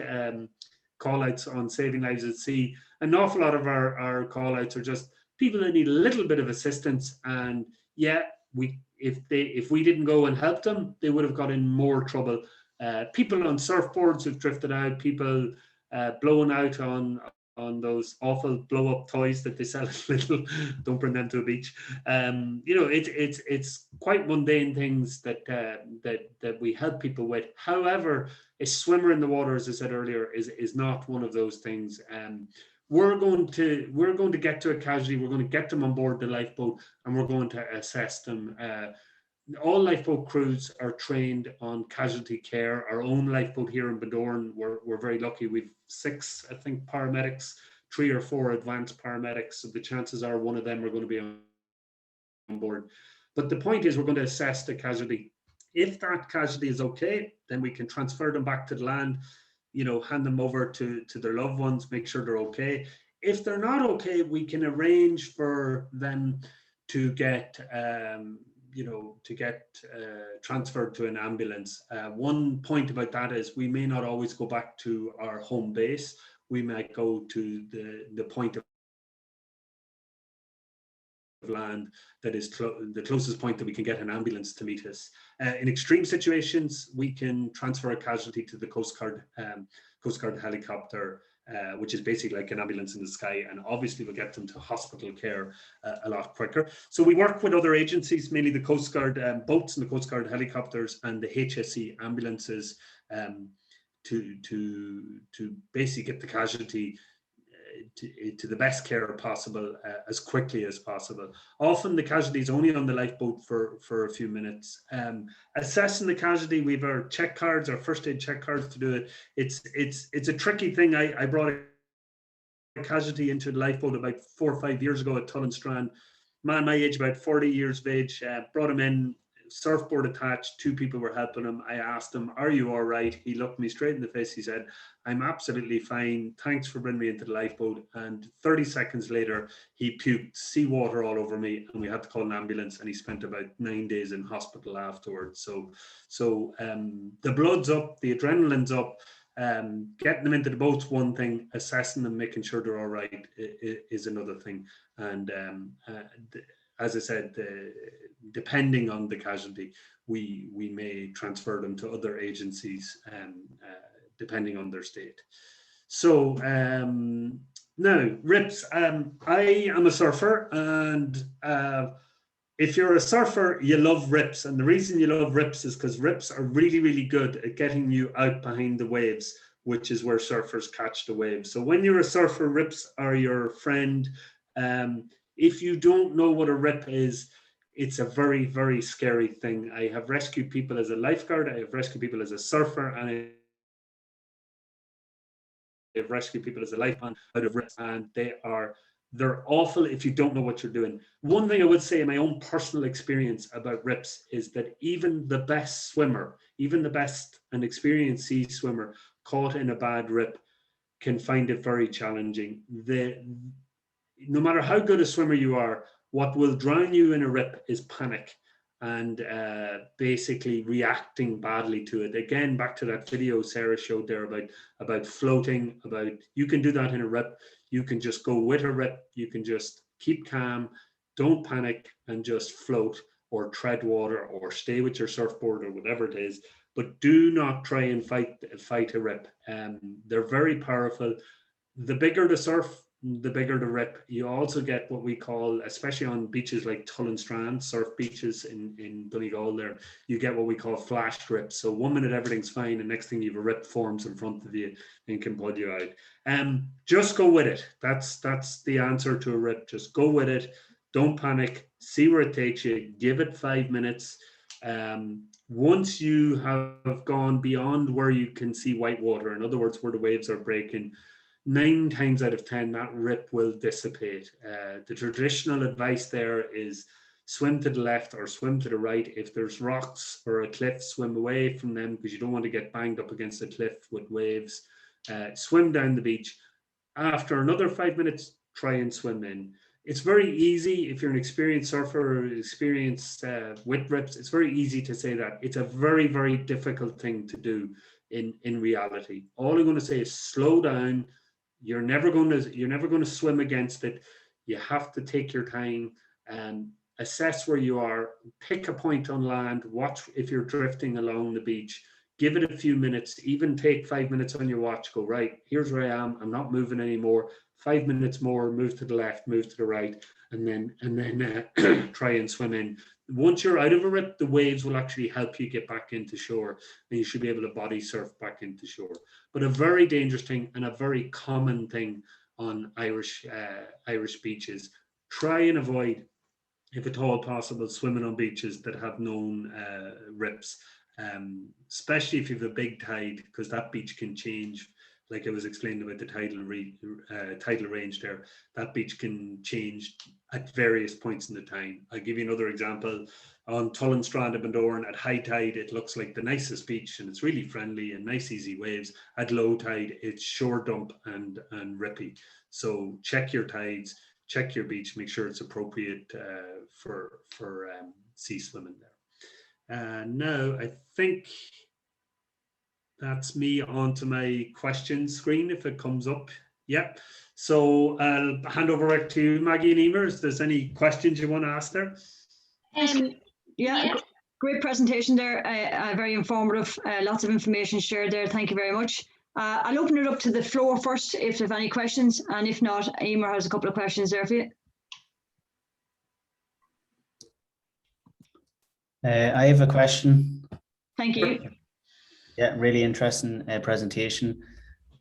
call outs on Saving Lives at Sea. An awful lot of our call outs are just people that need a little bit of assistance. And if we didn't go and help them, they would have got in more trouble. People on surfboards who've drifted out, people blowing out on those awful blow-up toys that they sell at Little. Don't bring them to a beach. It's quite mundane things that we help people with. However, a swimmer in the water, as I said earlier, is not one of those things. we're going to get to a casualty, we're going to get them on board the lifeboat, and we're going to assess them. All lifeboat crews are trained on casualty care. Our own lifeboat here in Badorn, we're very lucky. We've 6, I think, paramedics, 3 or 4 advanced paramedics. So the chances are one of them are going to be on board. But the point is, we're going to assess the casualty. If that casualty is okay, then we can transfer them back to the land, hand them over to their loved ones, make sure they're okay. If they're not okay, we can arrange for them to get transferred to an ambulance. One point about that is we may not always go back to our home base. We might go to the point of land that is the closest point that we can get an ambulance to meet us. In extreme situations, we can transfer a casualty to the Coast Guard helicopter, which is basically like an ambulance in the sky, and obviously we'll get them to hospital care a lot quicker. So we work with other agencies, mainly the Coast Guard boats and the Coast Guard helicopters and the HSE ambulances, to basically get the casualty to the best care possible as quickly as possible. Often the casualty is only on the lifeboat for a few minutes. Assessing the casualty, we have our check cards, our first aid check cards to do it. It's a tricky thing. I brought a casualty into the lifeboat about 4 or 5 years ago at Tullinstrand. Man my age, about 40 years of age, brought him in, surfboard attached, 2 people were helping him. I asked him, "Are you all right?" He looked me straight in the face. He said, "I'm absolutely fine. Thanks for bringing me into the lifeboat." And 30 seconds later, he puked seawater all over me, and we had to call an ambulance, and he spent about 9 days in hospital afterwards. So the blood's up, the adrenaline's up. Getting them into the boat's one thing, assessing them, making sure they're all right is another thing. And as I said, depending on the casualty, we may transfer them to other agencies, depending on their state. So now, rips. I am a surfer, and if you're a surfer, you love rips. And the reason you love rips is because rips are really, really good at getting you out behind the waves, which is where surfers catch the waves. So when you're a surfer, rips are your friend. If you don't know what a rip is, it's a very, very scary thing. I have rescued people as a lifeguard, I have rescued people as a surfer, and I have rescued people as a lifeguard out of rips, and they're awful if you don't know what you're doing. One thing I would say in my own personal experience about rips is that even the best swimmer, even the best and experienced sea swimmer caught in a bad rip can find it very challenging. No matter how good a swimmer you are, what will drown you in a rip is panic and basically reacting badly to it. Again, back to that video Sara showed there about floating, you can do that in a rip. You can just go with a rip. You can just keep calm, don't panic, and just float or tread water or stay with your surfboard or whatever it is. But do not try and fight a rip. They're very powerful. The bigger the surf, the bigger the rip. You also get what we call, especially on beaches like Tullinstrand, surf beaches in Donegal there, you get what we call flash rips. So 1 minute everything's fine, and next thing you have a rip forms in front of you and can pull you out. Just go with it. That's the answer to a rip. Just go with it. Don't panic. See where it takes you. Give it 5 minutes. Once you have gone beyond where you can see white water, in other words, where the waves are breaking, 9 times out of 10, that rip will dissipate. The traditional advice there is swim to the left or swim to the right. If there's rocks or a cliff, swim away from them because you don't want to get banged up against a cliff with waves. Swim down the beach. After another 5 minutes, try and swim in. It's very easy if you're an experienced surfer or experienced with rips. It's very easy to say that. It's a very, very difficult thing to do in reality. All I'm going to say is slow down. You're never going to swim against it. You have to take your time and assess where you are. Pick a point on land. Watch if you're drifting along the beach. Give it a few minutes. Even take 5 minutes on your watch. Go, right, here's where I am. I'm not moving anymore. 5 minutes more. Move to the left. Move to the right, and then try and swim in. Once you're out of a rip, the waves will actually help you get back into shore, and you should be able to body surf back into shore. But a very dangerous thing and a very common thing on Irish beaches. Try and avoid, if at all possible, swimming on beaches that have known rips, especially if you have a big tide, because that beach can change. Like I was explaining about the tidal range there, that beach can change at various points in the time. I'll give you another example. On Tullinstrand of Bandoran, at high tide, it looks like the nicest beach, and it's really friendly and nice, easy waves. At low tide, it's shore dump and rippy. So check your tides, check your beach, make sure it's appropriate for sea swimming there. Now, I think that's me onto my question screen if it comes up. Yep. So I'll hand over back to you, Maggie and Emer. If there's any questions you want to ask there. Yeah, great presentation there. Very informative. Lots of information shared there. Thank you very much. I'll open it up to the floor first if there's any questions, and if not, Emer has a couple of questions there for you. I have a question. Thank you. Yeah, really interesting presentation.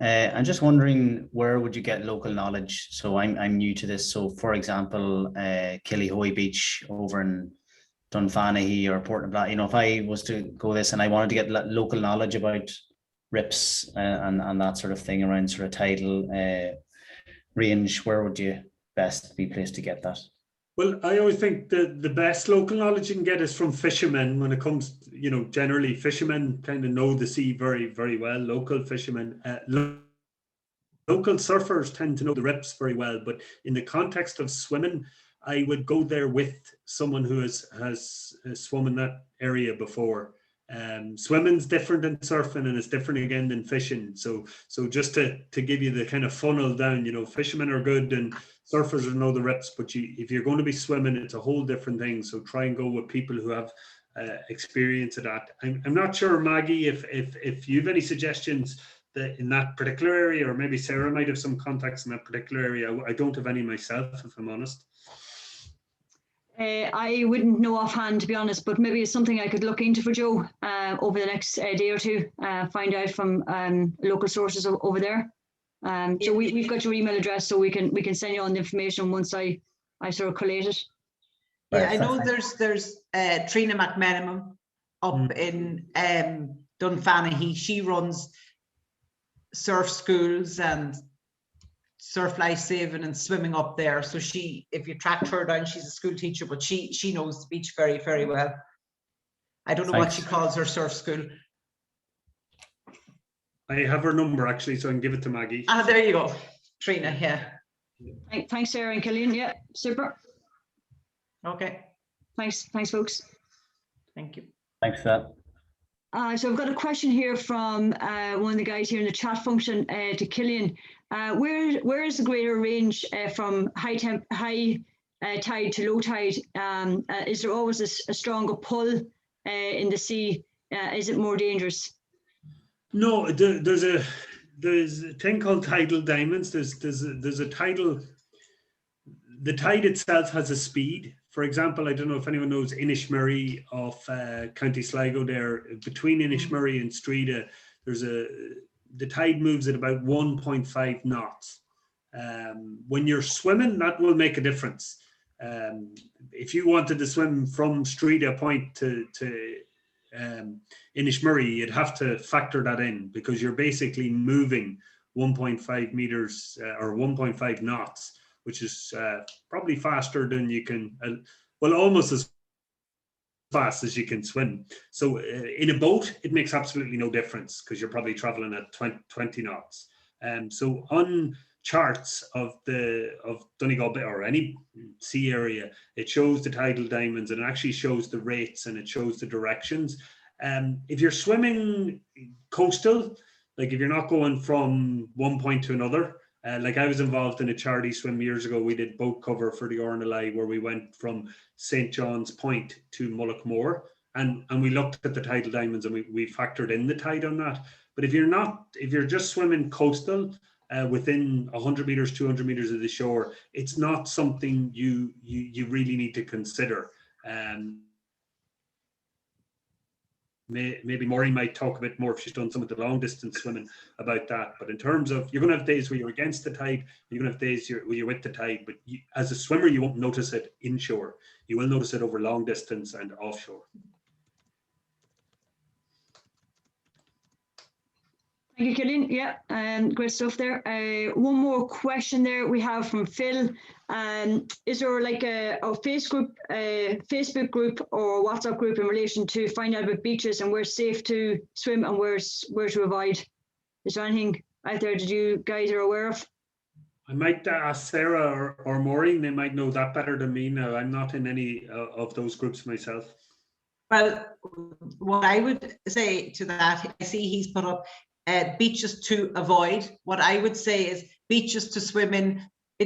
I'm just wondering, where would you get local knowledge? So I'm new to this. So for example, Killyhoy Beach over in Dunfanaghy or Portnablad, you know, if I was to go this and I wanted to get local knowledge about rips and that sort of thing around sort of tidal range, where would you best be placed to get that? Well, I always think that the best local knowledge you can get is from fishermen. When it comes, you know, generally fishermen kind of know the sea very, very well. Local fishermen, local surfers tend to know the rips very well. But in the context of swimming, I would go there with someone who has swum in that area before. Swimming's different than surfing, and it's different again than fishing. So just to give you the kind of funnel down, you know, fishermen are good and surfers know the rips, but if you're going to be swimming, it's a whole different thing. So try and go with people who have experience of that. I'm not sure, Maggie, if you have any suggestions that in that particular area, or maybe Sara might have some contacts in that particular area. I don't have any myself, if I'm honest. I wouldn't know offhand, to be honest, but maybe it's something I could look into for Joe over the next day or two, find out from local sources over there. So we've got your email address, so we can send you on the information once I sort of collate it. Yeah, I know there's Trina McMenamum up in Dunfanaghy. She runs surf schools and surf lifesaving and swimming up there. So if you tracked her down, she's a school teacher, but she knows the beach very, very well. I don't know what she calls her surf school. I have her number actually, so I can give it to Maggie. Ah, there you go, Trina. Yeah. Thanks, Sara and Killian. Yeah, super. Okay. Thanks, folks. Thank you. Thanks for that. So I've got a question here from one of the guys here in the chat function to Killian. Where is the greater range from high tide to low tide? Is there always a stronger pull in the sea? Is it more dangerous? No, there's a thing called tidal diamonds. There's a tidal. The tide itself has a speed. For example, I don't know if anyone knows Inishmurray off County Sligo there. Between Inishmurray and Strida, the tide moves at about 1.5 knots. When you're swimming, that will make a difference. If you wanted to swim from Strida Point to Inishmurray, you'd have to factor that in, because you're basically moving 1.5 meters or 1.5 knots, which is probably faster than you can, almost as fast as you can swim. So in a boat, it makes absolutely no difference, because you're probably traveling at 20 knots. So on charts of Donegal or any sea area, it shows the tidal diamonds, and it actually shows the rates, and it shows the directions. If you're swimming coastal, like if you're not going from one point to another, like I was involved in a charity swim years ago. We did boat cover for the RNLI, where we went from St. John's Point to Mullaghmore, and we looked at the tidal diamonds, and we factored in the tide on that. But if you're just swimming coastal, within 100 meters, 200 meters of the shore, it's not something you really need to consider. maybe Maureen might talk a bit more if she's done some of the long distance swimming about that. But in terms of, you're going to have days where you're against the tide, you're going to have days where you're with the tide, but as a swimmer, you won't notice it inshore. You will notice it over long distance and offshore. Thank you, Killian. Yeah, great stuff there. One more question there we have from Phil. Is there like a Facebook group or WhatsApp group in relation to find out about beaches and where it's safe to swim and where to avoid? Is there anything out there that you guys are aware of? I might ask Sara or Maureen. They might know that better than me now. I'm not in any of those groups myself. Well, what I would say to that, I see he's put up beaches to avoid. What I would say is beaches to swim in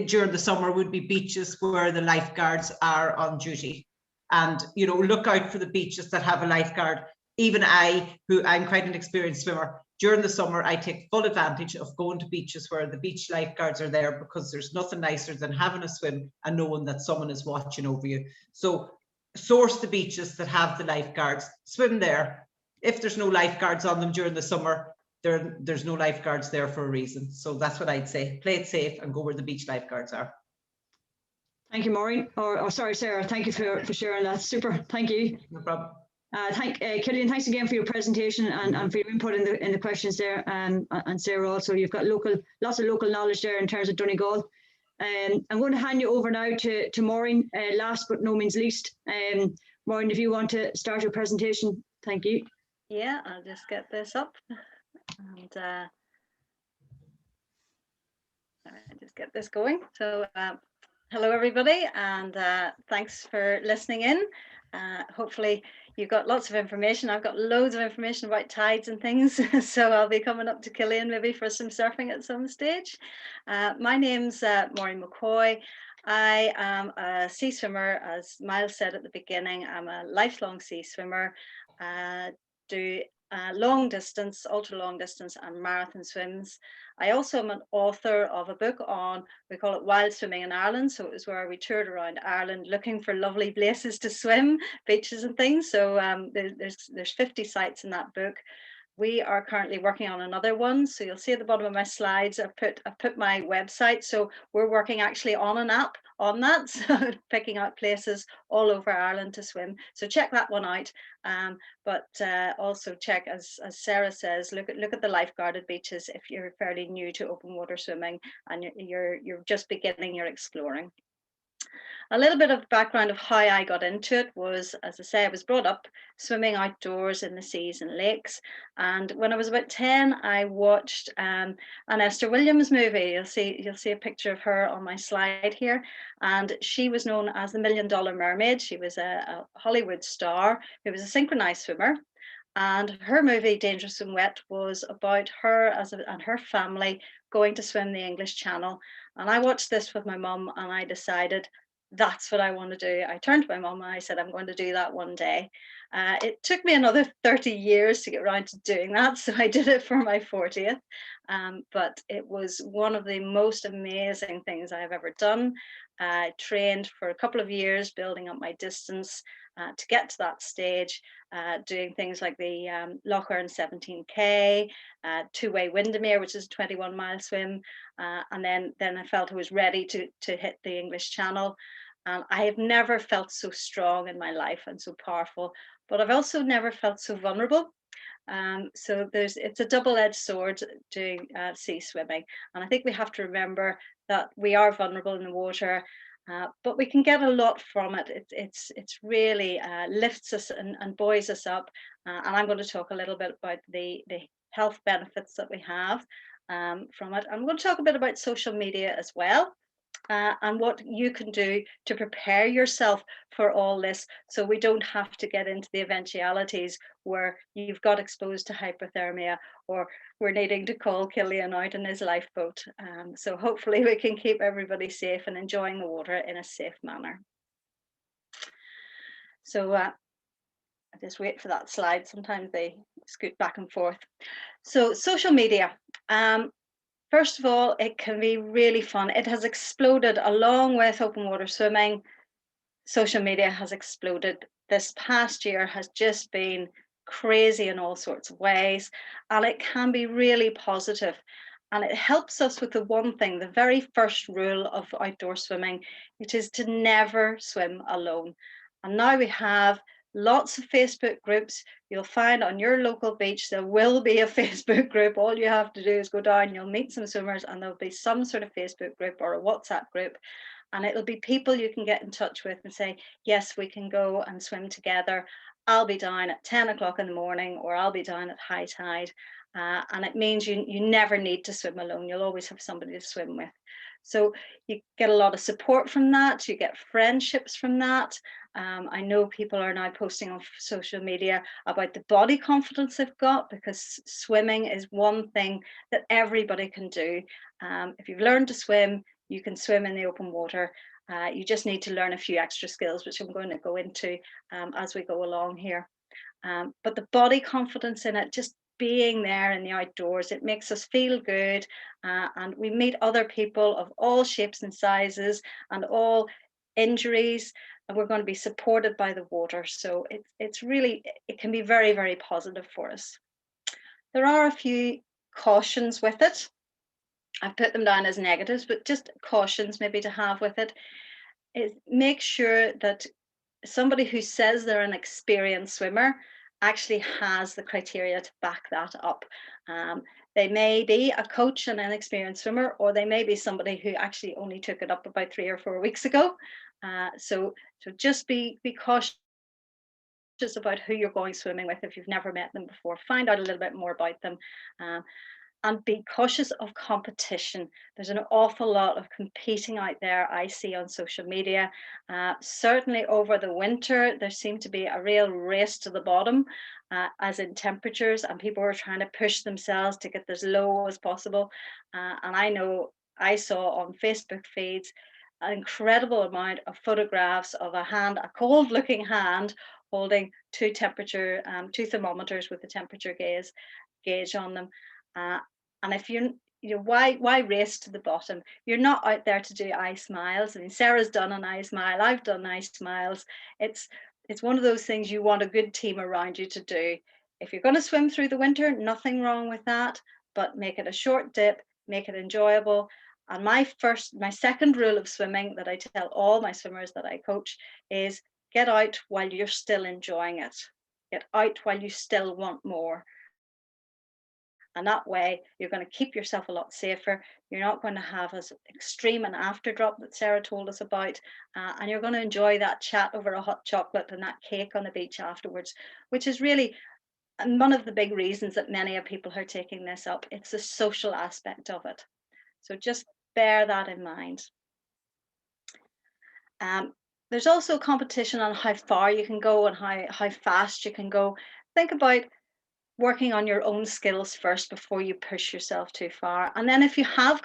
during the summer would be beaches where the lifeguards are on duty. And, you know, look out for the beaches that have a lifeguard. Even I'm quite an experienced swimmer. During the summer, I take full advantage of going to beaches where the beach lifeguards are there, because there's nothing nicer than having a swim and knowing that someone is watching over you. So source the beaches that have the lifeguards, swim there. If there's no lifeguards on them during the summer, there's no lifeguards there for a reason. So that's what I'd say. Play it safe and go where the beach lifeguards are. Thank you, Maureen. Sorry, Sarah. Thank you for sharing that. Super. Thank you. No problem. Killian, thanks again for your presentation and for your input in the questions there. And Sarah also, you've got lots of local knowledge there in terms of Donegal. I'm going to hand you over now to Maureen, last but no means least. Maureen, if you want to start your presentation, thank you. Yeah, I'll just get this up and just get this going. So hello everybody, and thanks for listening in. Hopefully you've got lots of information. I've got loads of information about tides and things, so I'll be coming up to Killian maybe for some surfing at some stage. My name's Maureen Mccoy. I am a sea swimmer, as Miles said at the beginning. I'm a lifelong sea swimmer. Do long distance, ultra long distance and marathon swims. I also am an author of a book on, we call it Wild Swimming in Ireland. So it was where we toured around Ireland looking for lovely places to swim, beaches and things. So there's 50 sites in that book. We are currently working on another one. So you'll see at the bottom of my slides, I've put my website. So we're working actually on an app on that, so picking out places all over Ireland to swim. So check that one out. But also check, as Sarah says, look at the lifeguarded beaches if you're fairly new to open water swimming and you're just beginning your exploring. A little bit of background of how I got into it was, as I say, I was brought up swimming outdoors in the seas and lakes. And when I was about 10, I watched an Esther Williams movie. You'll see a picture of her on my slide here. And she was known as the $1 Million Mermaid. She was a Hollywood star who was a synchronized swimmer. And her movie, Dangerous and Wet, was about her and her family going to swim the English Channel. And I watched this with my mum and I decided, that's what I want to do. I turned to my mum and I said, I'm going to do that one day. It took me another 30 years to get around to doing that. So I did it for my 40th. But it was one of the most amazing things I've ever done. I trained for a couple of years, building up my distance to get to that stage, doing things like the Loch Earn 17K, two-way Windermere, which is a 21-mile swim. And then I felt I was ready to hit the English Channel. I have never felt so strong in my life and so powerful, but I've also never felt so vulnerable. So it's a double-edged sword doing sea swimming. And I think we have to remember that we are vulnerable in the water, but we can get a lot from it. It's really lifts us and buoys us up. And I'm going to talk a little bit about the health benefits that we have from it. I'm going to talk a bit about social media as well. And what you can do to prepare yourself for all this, so we don't have to get into the eventualities where you've got exposed to hypothermia or we're needing to call Killian out in his lifeboat. So hopefully we can keep everybody safe and enjoying the water in a safe manner. So I just wait for that slide. Sometimes they scoot back and forth. So social media. First of all, it can be really fun. It has exploded along with open water swimming. Social media has exploded. This past year has just been crazy in all sorts of ways, and it can be really positive. And it helps us with the one thing, the very first rule of outdoor swimming, which is to never swim alone. And now we have lots of Facebook groups. You'll find on your local beach, there will be a Facebook group. All you have to do is go down, you'll meet some swimmers, and there'll be some sort of Facebook group or a WhatsApp group. And it'll be people you can get in touch with and say, yes, we can go and swim together. I'll be down at 10 o'clock in the morning, or I'll be down at high tide. And it means you never need to swim alone. You'll always have somebody to swim with. So you get a lot of support from that. You get friendships from that. I know people are now posting on social media about the body confidence they've got, because swimming is one thing that everybody can do. If you've learned to swim, you can swim in the open water. You just need to learn a few extra skills, which I'm going to go into as we go along here. But the body confidence in it, just being there in the outdoors, it makes us feel good, and we meet other people of all shapes and sizes and all injuries, and we're going to be supported by the water. So it's really, it can be very, very positive for us. There are a few cautions with it. I've put them down as negatives, but just cautions maybe to have with it is make sure that somebody who says they're an experienced swimmer actually has the criteria to back that up. They may be a coach and an experienced swimmer, or they may be somebody who actually only took it up about 3 or 4 weeks ago. So just be cautious about who you're going swimming with if you've never met them before. Find out a little bit more about them. And be cautious of competition. There's an awful lot of competing out there I see on social media. Certainly over the winter, there seemed to be a real race to the bottom, as in temperatures, and people were trying to push themselves to get as low as possible. And I know I saw on Facebook feeds an incredible amount of photographs of a hand, a cold looking hand, holding two thermometers with the temperature gauge on them. And if why race to the bottom? You're not out there to do eye smiles. I mean, Sarah's done an eye smile, I've done eye smiles. It's one of those things you want a good team around you to do. If you're going to swim through the winter, nothing wrong with that, but make it a short dip, make it enjoyable. And my second rule of swimming that I tell all my swimmers that I coach is get out while you're still enjoying it. Get out while you still want more. And that way, you're going to keep yourself a lot safer. You're not going to have as extreme an after drop that Sarah told us about. And you're going to enjoy that chat over a hot chocolate and that cake on the beach afterwards, which is really one of the big reasons that many of people are taking this up. It's the social aspect of it. So just bear that in mind. There's also competition on how far you can go and how fast you can go. Think about working on your own skills first before you push yourself too far. And then if you have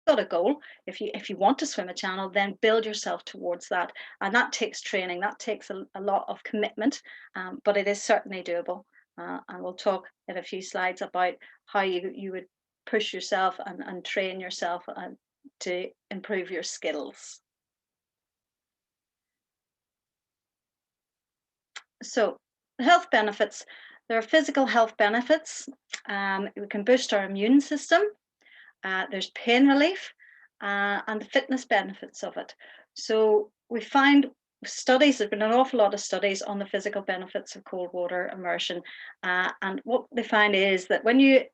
got a goal, if you want to swim a channel, then build yourself towards that. And that takes training, that takes a lot of commitment, but it is certainly doable. And we'll talk in a few slides about how you would push yourself and train yourself to improve your skills. So health benefits. There are physical health benefits. We can boost our immune system. There's pain relief and the fitness benefits of it. So we find studies, there's been an awful lot of studies on the physical benefits of cold water immersion. And what they find is that when you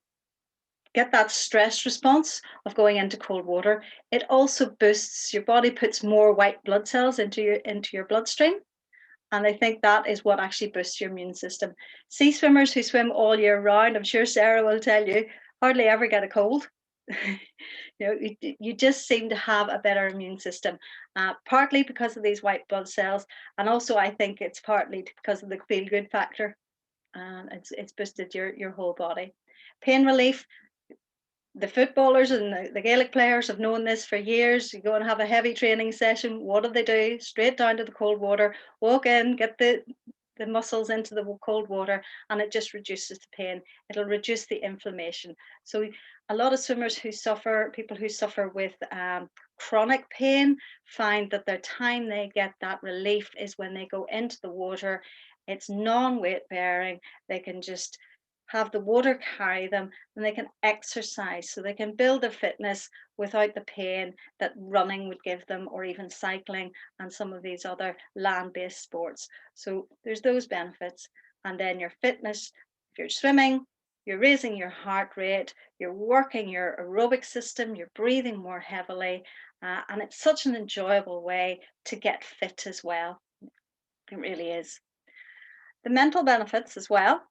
get that stress response of going into cold water, it also boosts your body, puts more white blood cells into your bloodstream. And I think that is what actually boosts your immune system. Sea swimmers who swim all year round, I'm sure Sarah will tell you, hardly ever get a cold. You just seem to have a better immune system, partly because of these white blood cells. And also I think it's partly because of the feel good factor. It's boosted your whole body. Pain relief. The footballers and the Gaelic players have known this for years. You go and have a heavy training session. What do? Straight down to the cold water, walk in, get the muscles into the cold water, and it just reduces the pain. It'll reduce the inflammation. So a lot of swimmers people who suffer with chronic pain, find that the time they get that relief is when they go into the water It's non-weight bearing. They can just have the water carry them, and they can exercise, so they can build their fitness without the pain that running would give them, or even cycling and some of these other land-based sports. So there's those benefits. And then your fitness, if you're swimming, you're raising your heart rate, you're working your aerobic system, you're breathing more heavily, and it's such an enjoyable way to get fit as well. It really is. The mental benefits as well.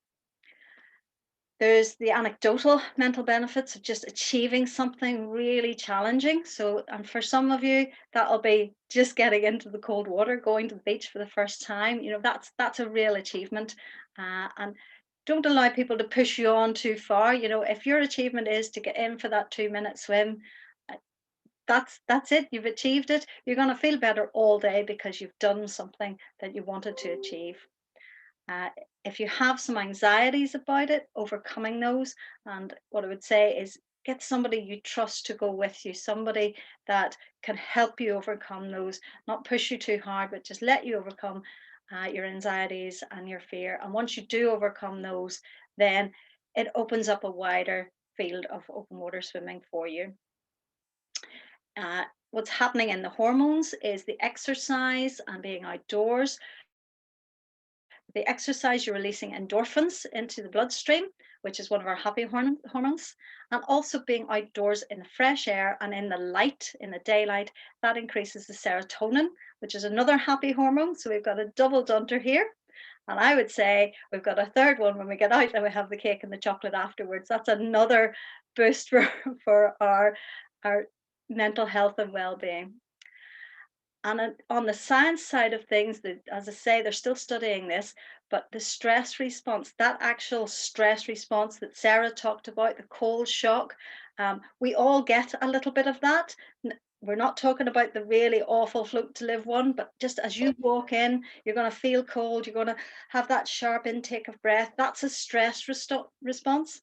There's the anecdotal mental benefits of just achieving something really challenging. So, and for some of you, that'll be just getting into the cold water, going to the beach for the first time. You know, that's a real achievement. And don't allow people to push you on too far. You know, if your achievement is to get in for that 2-minute swim, that's it. You've achieved it. You're going to feel better all day because you've done something that you wanted to achieve. If you have some anxieties about it, overcoming those, and what I would say is get somebody you trust to go with you, somebody that can help you overcome those, not push you too hard, but just let you overcome your anxieties and your fear. And once you do overcome those, then it opens up a wider field of open water swimming for you. What's happening in the hormones is the exercise and being outdoors. The exercise, you're releasing endorphins into the bloodstream, which is one of our happy hormones, and also being outdoors in the fresh air and in the light, in the daylight, that increases the serotonin, which is another happy hormone. So we've got a double dunter here. And I would say we've got a third one when we get out and we have the cake and the chocolate afterwards. That's another boost for our mental health and well-being. And on the science side of things, as I say, they're still studying this, but the stress response, that actual stress response that Sara talked about, the cold shock, we all get a little bit of that. We're not talking about the really awful float to live one, but just as you walk in, you're going to feel cold, you're going to have that sharp intake of breath. That's a stress response.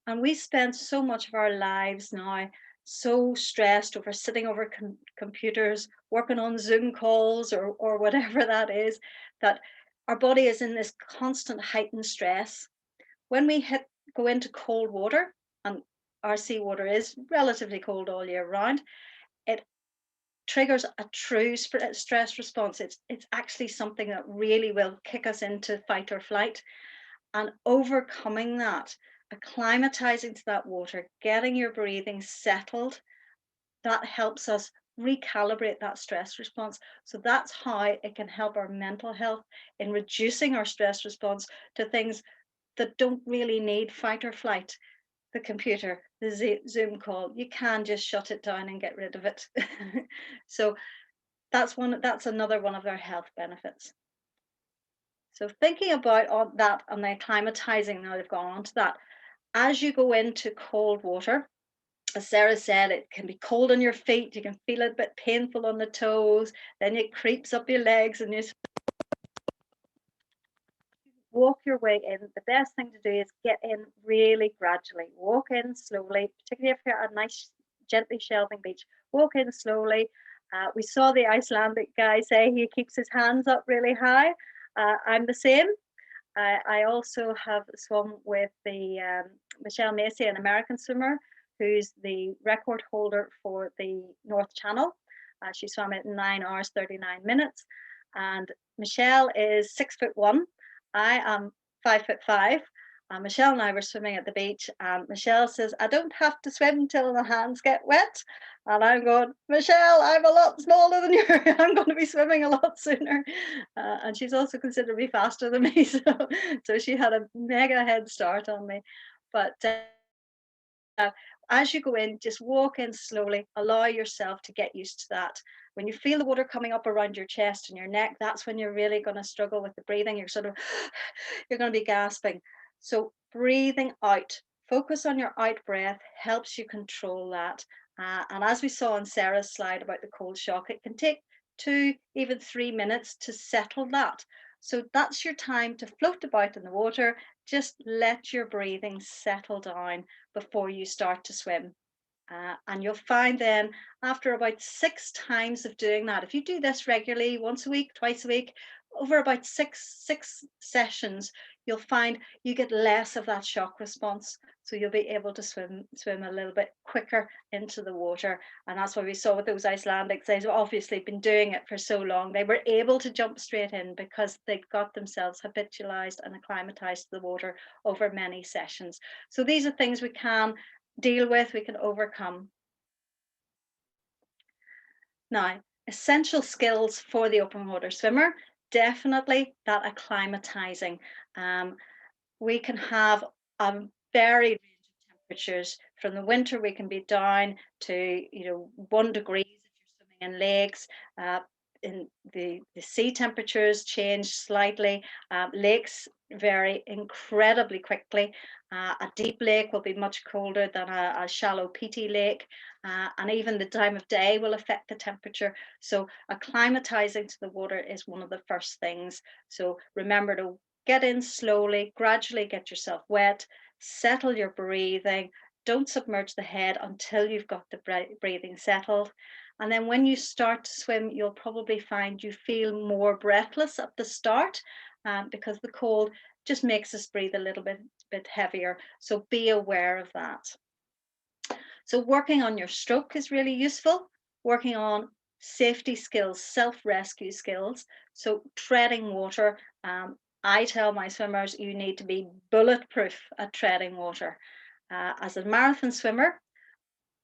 And we spend so much of our lives now so stressed over sitting over computers, working on Zoom calls or whatever that is, that our body is in this constant heightened stress. When we go into cold water, and our seawater is relatively cold all year round, it triggers a true stress response. It's actually something that really will kick us into fight or flight. And overcoming that, acclimatizing to that water, getting your breathing settled, that helps us recalibrate that stress response. So that's how it can help our mental health in reducing our stress response to things that don't really need fight or flight. The computer, the Zoom call, you can just shut it down and get rid of it. So that's another one of our health benefits. So thinking about that and the acclimatizing, now they've gone on to that. As you go into cold water, as Sara said, it can be cold on your feet, you can feel it a bit painful on the toes, then it creeps up your legs and you walk your way in. The best thing to do is get in really gradually. Walk in slowly, particularly if you're at a nice, gently shelving beach. Walk in slowly. We saw the Icelandic guy say he keeps his hands up really high. I'm the same. I also have swum with the Michelle Messi, an American swimmer, who's the record holder for the North Channel. She swam it in 9 hours, 39 minutes. And Michelle is 6'1". I am 5'5". Michelle and I were swimming at the beach, and Michelle says, I don't have to swim till the hands get wet. And I'm going, Michelle, I'm a lot smaller than you. I'm going to be swimming a lot sooner. And she's also considerably faster than me. So she had a mega head start on me. But as you go in, just walk in slowly, allow yourself to get used to that. When you feel the water coming up around your chest and your neck, that's when you're really going to struggle with the breathing. You're going to be gasping. So breathing out, focus on your out breath, helps you control that. And as we saw on Sara's slide about the cold shock, it can take 2, even 3 minutes to settle that. So that's your time to float about in the water. Just let your breathing settle down before you start to swim. And you'll find then after about 6 times of doing that, if you do this regularly, once a week, twice a week, over about six sessions, you'll find you get less of that shock response. So you'll be able to swim a little bit quicker into the water. And that's what we saw with those Icelandics. They've obviously been doing it for so long. They were able to jump straight in because they got themselves habitualized and acclimatized to the water over many sessions. So these are things we can deal with, we can overcome. Now, essential skills for the open water swimmer, definitely that acclimatizing. We can have a varied range of temperatures. From the winter, we can be down to 1 degree if you're swimming in lakes. In the sea temperatures change slightly. Lakes vary incredibly quickly. A deep lake will be much colder than a shallow peaty lake, and even the time of day will affect the temperature. So acclimatizing to the water is one of the first things. So remember to get in slowly, gradually get yourself wet, settle your breathing. Don't submerge the head until you've got the breathing settled. And then when you start to swim, you'll probably find you feel more breathless at the start, because the cold just makes us breathe a little bit heavier. So be aware of that. So working on your stroke is really useful. Working on safety skills, self-rescue skills. So treading water. I tell my swimmers you need to be bulletproof at treading water. As a marathon swimmer,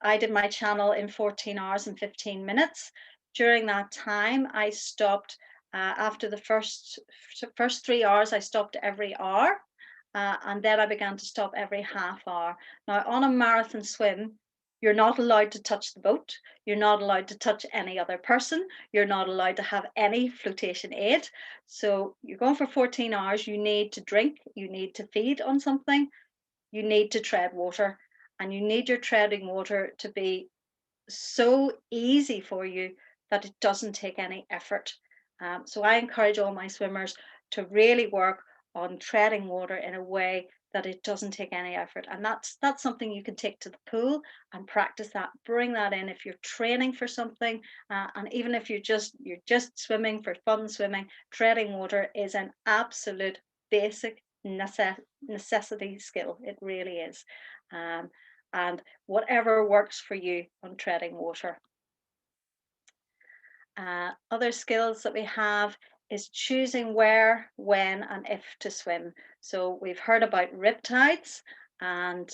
I did my channel in 14 hours and 15 minutes. During that time, I stopped after the first 3 hours, I stopped every hour. And then I began to stop every half hour. Now, on a marathon swim, you're not allowed to touch the boat. You're not allowed to touch any other person. You're not allowed to have any flotation aid. So you're going for 14 hours. You need to drink. You need to feed on something. You need to tread water. And you need your treading water to be so easy for you that it doesn't take any effort. So I encourage all my swimmers to really work on treading water in a way that it doesn't take any effort. And that's something you can take to the pool and practice that. Bring that in if you're training for something, and even if you're just swimming for fun swimming. Treading water is an absolute basic necessity skill. It really is. And whatever works for you on treading water. Other skills that we have is choosing where, when, and if to swim. So we've heard about riptides, and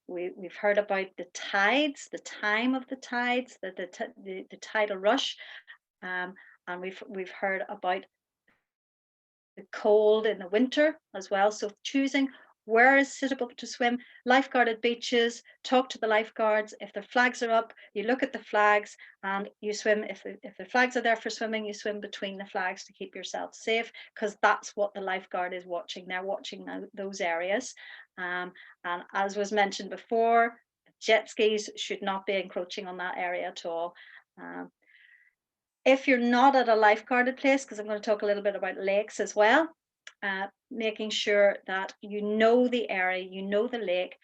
we've heard about the tides, the time of the tides, the tidal rush, and we've heard about the cold in the winter as well. So choosing where is suitable to swim. Lifeguarded beaches, talk to the lifeguards. If the flags are up, you look at the flags and you swim. If the flags are there for swimming, you swim between the flags to keep yourself safe, because that's what the lifeguard is watching. They're watching those areas. And as was mentioned before, jet skis should not be encroaching on that area at all. If you're not at a lifeguarded place, because I'm going to talk a little bit about lakes as well, making sure that you know the area, you know the lake,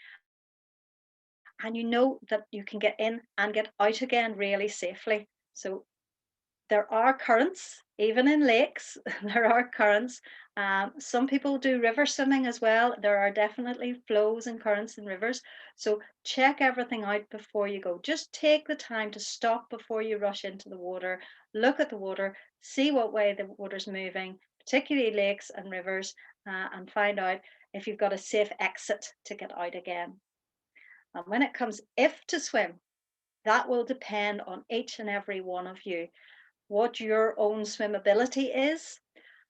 and you know that you can get in and get out again really safely. So there are currents, even in lakes, there are currents. Some people do river swimming as well. There are definitely flows and currents in rivers. So check everything out before you go. Just take the time to stop before you rush into the water. Look at the water, see what way the water's moving, particularly lakes and rivers, and find out if you've got a safe exit to get out again. And when it comes if to swim, that will depend on each and every one of you. What your own swimmability is,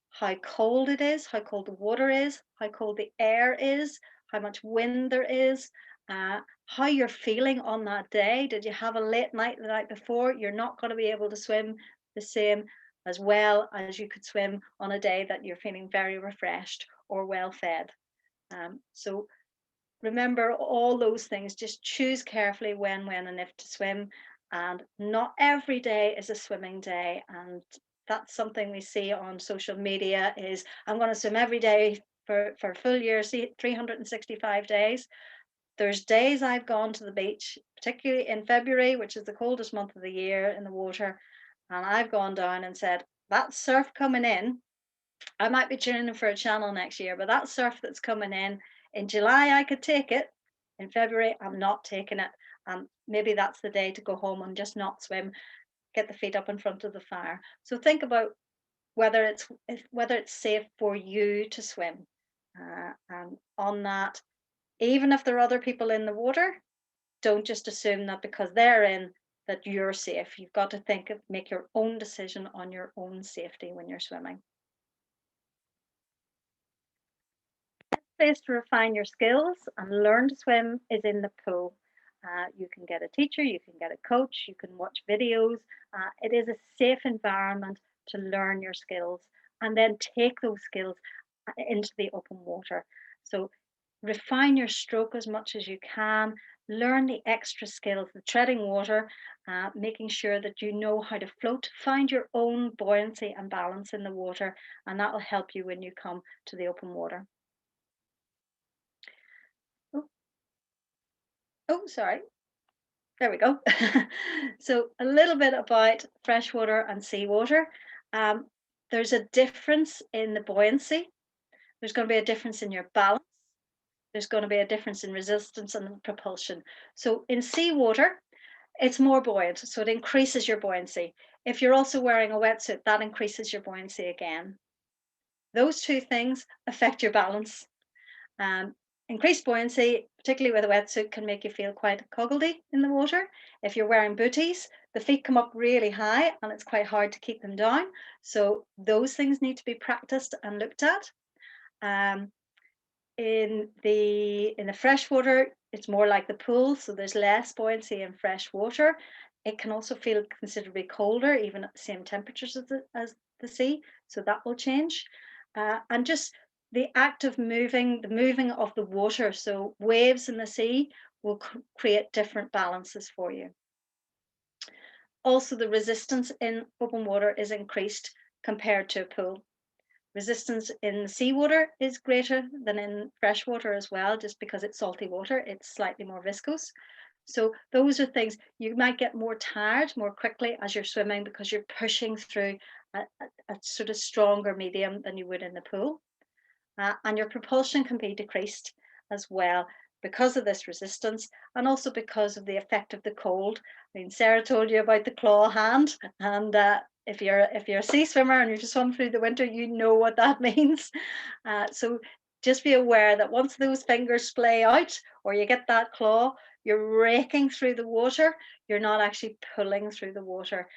how cold it is, how cold the water is, how cold the air is, how much wind there is, how you're feeling on that day. Did you have a late night the night before? You're not going to be able to swim the same as well as you could swim on a day that you're feeling very refreshed or well fed. So remember all those things. Just choose carefully when, and if to swim. And not every day is a swimming day. And that's something we see on social media is, I'm going to swim every day for a full year, 365 days. There's days I've gone to the beach, particularly in February, which is the coldest month of the year in the water. And I've gone down and said, that surf coming in I might be tuning for a channel next year, but that surf that's coming in July, I could take it. In February, I'm not taking it. Maybe that's the day to go home and just not swim, get the feet up in front of the fire. So think about whether it's safe for you to swim. And on that, even if there are other people in the water, don't just assume that because they're in that you're safe. You've got to make your own decision on your own safety when you're swimming. Place to refine your skills and learn to swim is in the pool. You can get a teacher, you can get a coach, you can watch videos. It is a safe environment to learn your skills and then take those skills into the open water. So refine your stroke as much as you can, learn the extra skills, the treading water, making sure that you know how to float, find your own buoyancy and balance in the water, and that will help you when you come to the open water. Oh, sorry. There we go. So a little bit about freshwater and seawater. There's a difference in the buoyancy. There's going to be a difference in your balance. There's going to be a difference in resistance and propulsion. So in seawater, it's more buoyant, so it increases your buoyancy. If you're also wearing a wetsuit, that increases your buoyancy again. Those two things affect your balance. Increased buoyancy, particularly with a wetsuit, can make you feel quite coggledy in the water. If you're wearing booties, the feet come up really high and it's quite hard to keep them down. So those things need to be practiced and looked at. In the freshwater, it's more like the pool, so there's less buoyancy in fresh water. It can also feel considerably colder, even at the same temperatures as the sea, so that will change. And just the act of moving, the moving of the water, so waves in the sea will create different balances for you. Also, the resistance in open water is increased compared to a pool. Resistance in the seawater is greater than in freshwater as well, just because it's salty water, it's slightly more viscose. So those are things. You might get more tired more quickly as you're swimming because you're pushing through a sort of stronger medium than you would in the pool. And your propulsion can be decreased as well because of this resistance and also because of the effect of the cold. I mean, Sara told you about the claw hand, and if you're a sea swimmer and you're just swum through the winter, you know what that means. So just be aware that once those fingers splay out or you get that claw, you're raking through the water. You're not actually pulling through the water.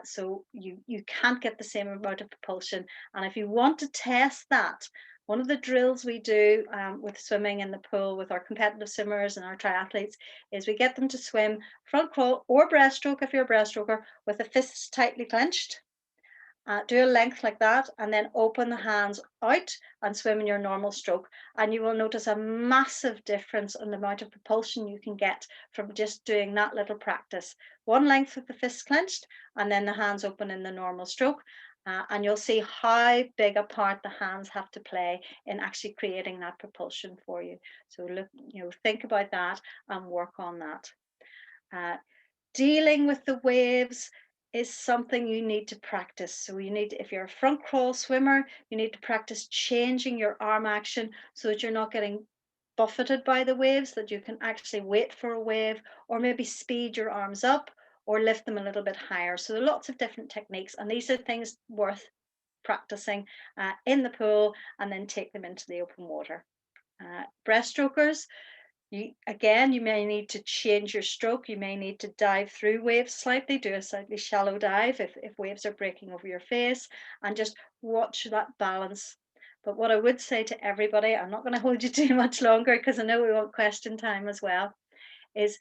So you can't get the same amount of propulsion. And if you want to test that, one of the drills we do with swimming in the pool with our competitive swimmers and our triathletes is we get them to swim front crawl or breaststroke if you're a breaststroker with the fists tightly clenched. Do a length like that and then open the hands out and swim in your normal stroke. And you will notice a massive difference in the amount of propulsion you can get from just doing that little practice. One length with the fists clenched and then the hands open in the normal stroke. And you'll see how big a part the hands have to play in actually creating that propulsion for you. So look, think about that and work on that. Dealing with the waves is something you need to practice. So if you're a front crawl swimmer, you need to practice changing your arm action so that you're not getting buffeted by the waves, that you can actually wait for a wave or maybe speed your arms up or lift them a little bit higher. So there are lots of different techniques, and these are things worth practicing in the pool and then take them into the open water. Breaststrokers, you may need to change your stroke. You may need to dive through waves slightly, do a slightly shallow dive if waves are breaking over your face, and just watch that balance. But what I would say to everybody, I'm not going to hold you too much longer because I know we want question time as well, is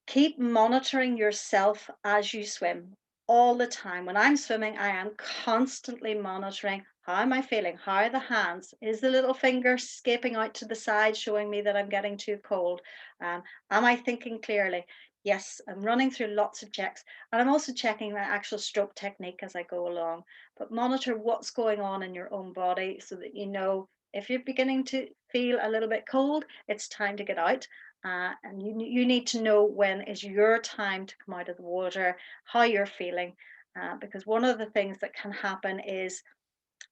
keep monitoring yourself as you swim all the time. When I'm swimming, I am constantly monitoring, how am I feeling? How are the hands? Is the little finger scaping out to the side, showing me that I'm getting too cold? Am I thinking clearly? Yes, I'm running through lots of checks, and I'm also checking the actual stroke technique as I go along. But monitor what's going on in your own body so that you know if you're beginning to feel a little bit cold, it's time to get out. And you need to know when is your time to come out of the water, how you're feeling, because one of the things that can happen is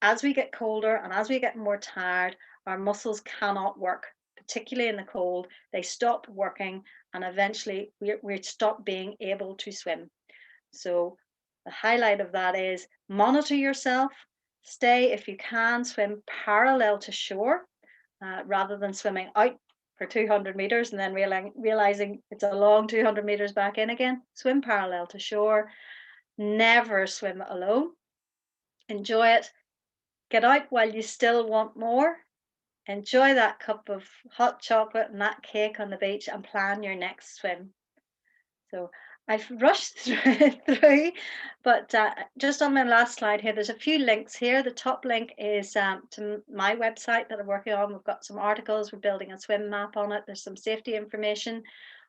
as we get colder and as we get more tired, our muscles cannot work, particularly in the cold. They stop working, and eventually we stop being able to swim. So the highlight of that is monitor yourself. Stay, if you can, swim parallel to shore rather than swimming out for 200 meters and then realizing it's a long 200 meters back in again. Swim parallel to shore. Never swim alone. Enjoy it. Get out while you still want more. Enjoy that cup of hot chocolate and that cake on the beach, and plan your next swim. So I've rushed through, but just on my last slide here, there's a few links here. The top link is to my website that I'm working on. We've got some articles. We're building a swim map on it. There's some safety information.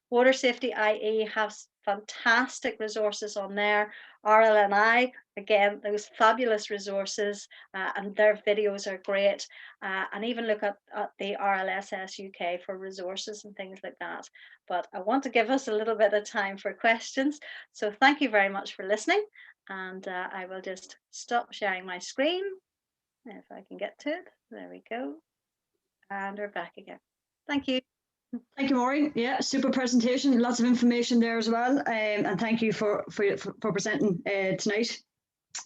Water Safety IE has fantastic resources on there. RNLI, again, those fabulous resources, and their videos are great. And even look at the RLSS UK for resources and things like that. But I want to give us a little bit of time for questions. So thank you very much for listening. And I will just stop sharing my screen, if I can get to it. There we go. And we're back again. Thank you. Thank you, Maureen. Yeah, super presentation. Lots of information there as well. And thank you for presenting tonight.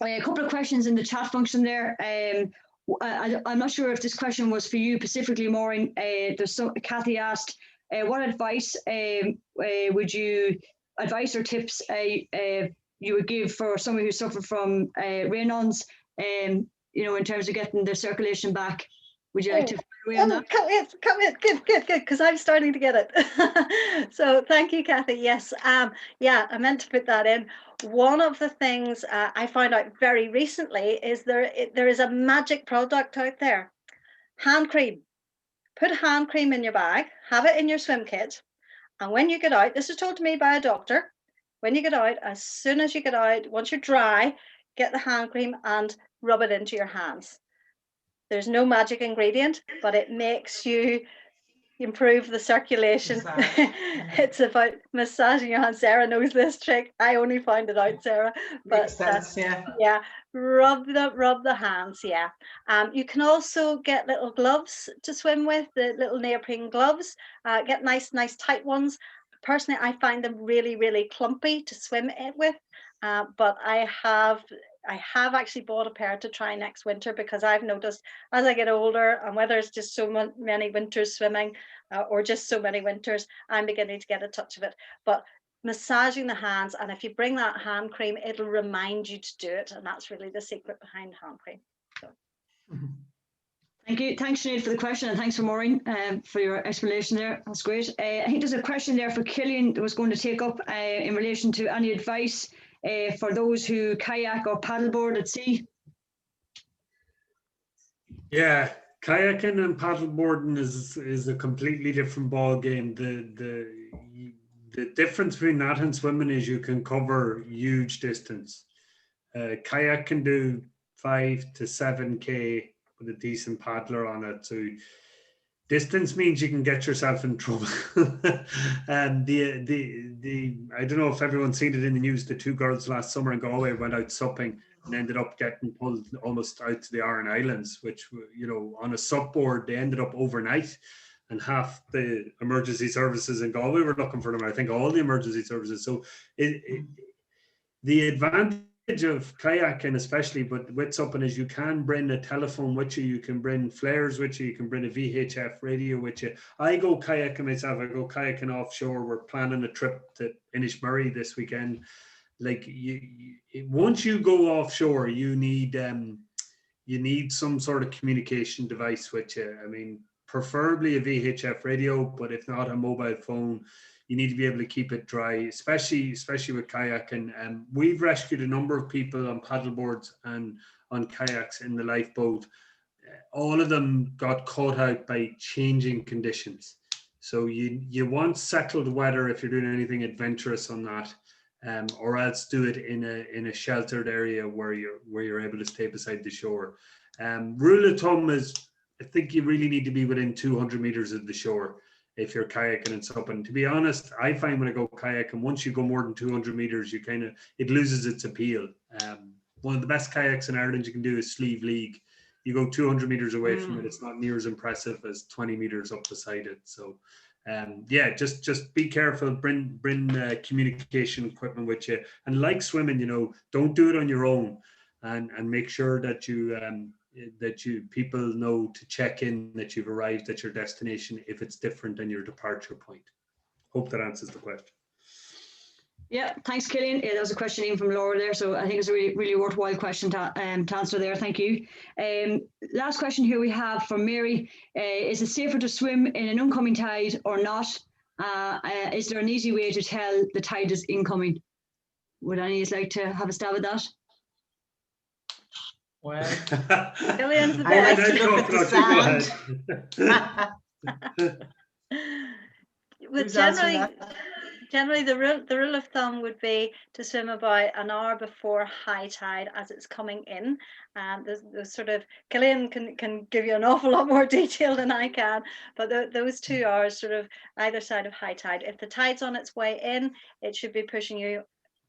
A couple of questions in the chat function there. I'm not sure if this question was for you specifically, Maureen. Kathy asked, what advice advice or tips you would give for somebody who suffered from Raynaud's, in terms of getting the circulation back? Would you like to weigh on that? Come in. Good, because I'm starting to get it. So thank you, Kathy. Yes, yeah, I meant to put that in. One of the things I found out very recently is there is a magic product out there. Hand cream. Put hand cream in your bag, have it in your swim kit, and when you get out, this is told to me by a doctor, when you get out, as soon as you get out, once you're dry, get the hand cream and rub it into your hands. There's no magic ingredient, but it makes you improve the circulation. It's about massaging your hands. Sara knows this trick. I only found it out, Sara. But makes sense, yeah. Yeah, rub the hands. Yeah. You can also get little gloves to swim with, the little neoprene gloves. Get nice tight ones. Personally, I find them really, really clumpy to swim with. But I have actually bought a pair to try next winter, because I've noticed as I get older, and whether it's just so many winters swimming or just so many winters, I'm beginning to get a touch of it. But massaging the hands, and if you bring that hand cream, it'll remind you to do it. And that's really the secret behind hand cream. So. Thank you. Thanks, Sinead, for the question, and thanks for Maureen for your explanation there. That's great. I think there's a question there for Killian that was going to take up in relation to any advice for those who kayak or paddleboard at sea. Yeah, kayaking and paddleboarding is a completely different ball game. The difference between that and swimming is you can cover huge distance. Kayak can do 5 to 7K with a decent paddler on it. So distance means you can get yourself in trouble. And I don't know if everyone's seen it in the news. The 2 girls last summer in Galway went out supping and ended up getting pulled almost out to the Aran Islands, which, on a suppboard, they ended up overnight. And half the emergency services in Galway were looking for them. I think all the emergency services. So the advantage of kayaking, especially, but with supping, is you can bring a telephone with you can bring flares with you can bring a VHF radio with you. I go kayaking myself. I go kayaking offshore. We're planning a trip to Inishmurray this weekend. Like, once you go offshore, you need some sort of communication device with you. I mean, preferably a VHF radio, but if not, a mobile phone. You need to be able to keep it dry, especially with kayaking. We've rescued a number of people on paddleboards and on kayaks in the Lifeboat. All of them got caught out by changing conditions. So you want settled weather if you're doing anything adventurous on that, or else do it in a sheltered area where you're able to stay beside the shore. Rule of thumb is, I think you really need to be within 200 meters of the shore if you're kayaking and supping. To be honest, I find when I go kayaking, once you go more than 200 meters, it loses its appeal. One of the best kayaks in Ireland you can do is Sleeve League. you go 200 meters away from it, it's not near as impressive as 20 meters up beside it. So yeah, just be careful, bring communication equipment with you, and like swimming, you know, don't do it on your own, and make sure that you people know to check in that you've arrived at your destination if it's different than your departure point. Hope that answers the question. Yeah, thanks, Killian. Yeah, that was a question in from Laura there, so I think it's a really, really worthwhile question to answer there. Thank you. Last question here we have from Mary. Is it safer to swim in an oncoming tide or not? Is there an easy way to tell the tide is incoming? Would any of you like to have a stab at that? Well, Killian's the I like best. to look at the sand. Well, Who's answering generally the rule of thumb would be to swim about an hour before high tide as it's coming in. There's sort of, Killian can give you an awful lot more detail than I can, but those 2 hours sort of either side of high tide. If the tide's on its way in, it should be pushing you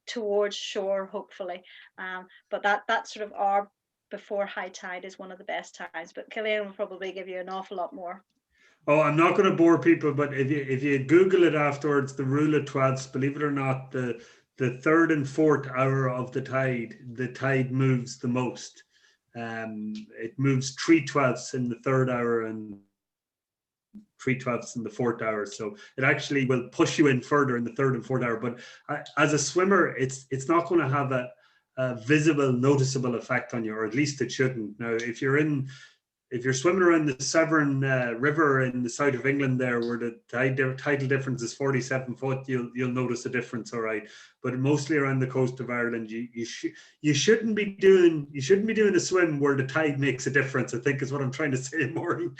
towards shore, hopefully. But that sort of hour before high tide is one of the best times. But Killian will probably give you an awful lot more. Oh, I'm not going to bore people, but if you Google it afterwards, the rule of 12ths, believe it or not, the third and fourth hour of the tide moves the most. It moves 3/12 in the third hour and 3/12 in the fourth hour. So it actually will push you in further in the third and fourth hour. But as a swimmer, it's not going to have a visible, noticeable effect on you, or at least it shouldn't. Now, if you're swimming around the Severn River in the south of England there, where the tidal difference is 47 foot, you'll notice a difference, all right. But mostly around the coast of Ireland, you shouldn't be doing a swim where the tide makes a difference, I think is what I'm trying to say, Maureen,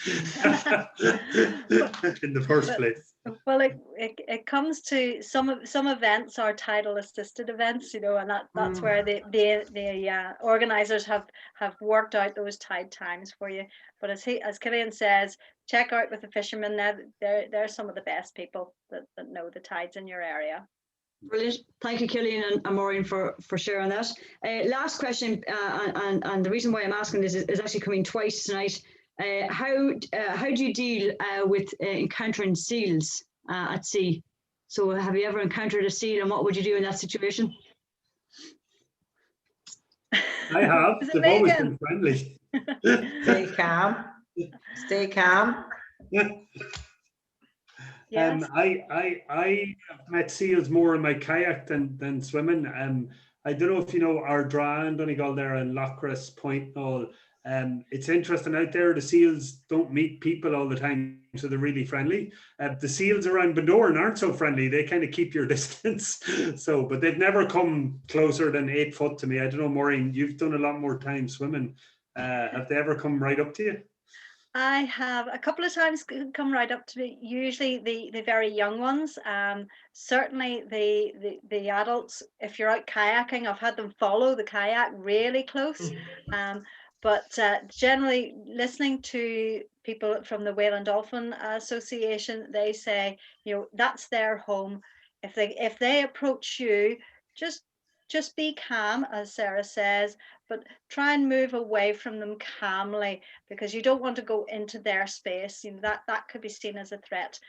in the first place. Well, it comes to some events are tidal assisted events, you know, and that's where the organizers have worked out those tide times for you. But as Killian says, check out with the fishermen. They're some of the best people that know the tides in your area. Brilliant. Thank you, Killian and Maureen, for sharing that. Last question, and the reason why I'm asking this is actually coming twice tonight. How do you deal with encountering seals at sea? So have you ever encountered a seal, and what would you do in that situation? I have. They've always been friendly. Stay calm. Stay calm. Yes. I have met seals more in my kayak than swimming. I don't know if you know Ardra, Donegal there, and Lochras Point and all. It's interesting out there. The seals don't meet people all the time, so they're really friendly. The seals around Bendoran aren't so friendly. They kind of keep your distance. But they've never come closer than 8 foot to me. I don't know, Maureen, you've done a lot more time swimming. Have they ever come right up to you? I have a couple of times come right up to me, usually the very young ones. Certainly the adults, if you're out kayaking, I've had them follow the kayak really close. But generally listening to people from the Whale and Dolphin Association, they say, you know, that's their home. If they approach you, just be calm, as Sara says, but try and move away from them calmly, because you don't want to go into their space. You know, that could be seen as a threat.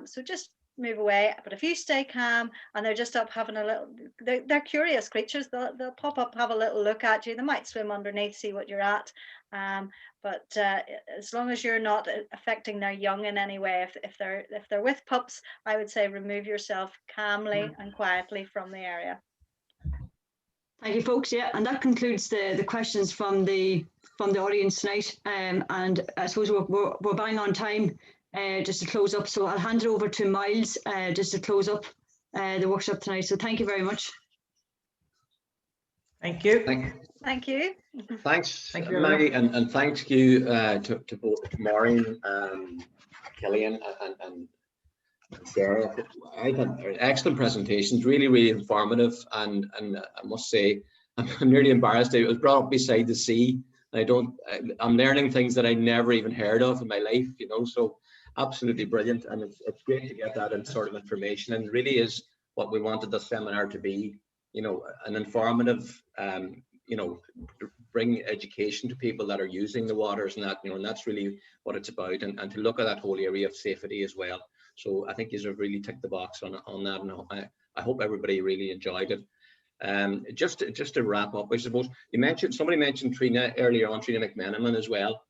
So just move away. But if you stay calm and they're just up having a little, they're curious creatures. They'll pop up, have a little look at you. They might swim underneath, see what you're at. But as long as you're not affecting their young in any way, if they're with pups, I would say remove yourself calmly and quietly from the area. Thank you, folks. Yeah, and that concludes the questions from the audience tonight. And I suppose we're bang on time just to close up. So I'll hand it over to Miles just to close up the workshop tonight. So thank you very much. Thank you. Thank you. Thanks, Thank you, Maggie, and thank you to both Maureen, Killian, and Sara. I had excellent presentations, really informative, and I must say I'm nearly embarrassed. I was brought up beside the sea. I'm learning things that I never even heard of in my life, you know. So absolutely brilliant, and it's great to get that sort of information. And it really is what we wanted the seminar to be, you know, an informative, you know, bring education to people that are using the waters, and that, you know, and that's really what it's about, and to look at that whole area of safety as well. So I think you've really ticked the box on that, and I hope everybody really enjoyed it. Just to wrap up, I suppose somebody mentioned Trina earlier on, Trina McMenamin as well,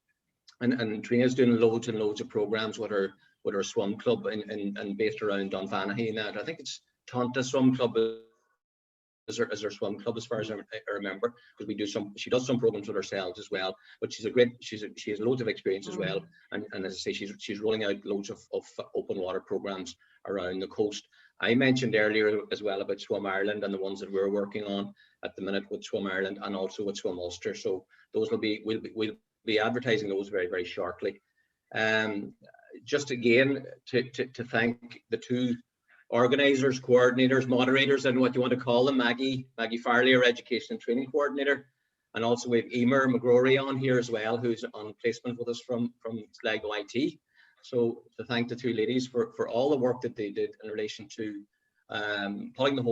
and Trina's doing loads and loads of programs with her swim club and based around Dunfanaghy and that. I think it's Tonta Swim Club as her swim club, as far as I remember, because she does some programs with herself as well. But she has loads of experience as well, and as I say, she's rolling out loads of open water programs around the coast. I mentioned earlier as well about Swim Ireland and the ones that we're working on at the minute with Swim Ireland and also with Swim Ulster. So those we'll be advertising those very, very shortly. Just again to thank the two organisers, coordinators, moderators, and what you want to call them, Maggie Farley, our education and training coordinator, and also we have Emer McGrory on here as well, who's on placement with us from Sligo IT. So to thank the two ladies for all the work that they did in relation to putting the whole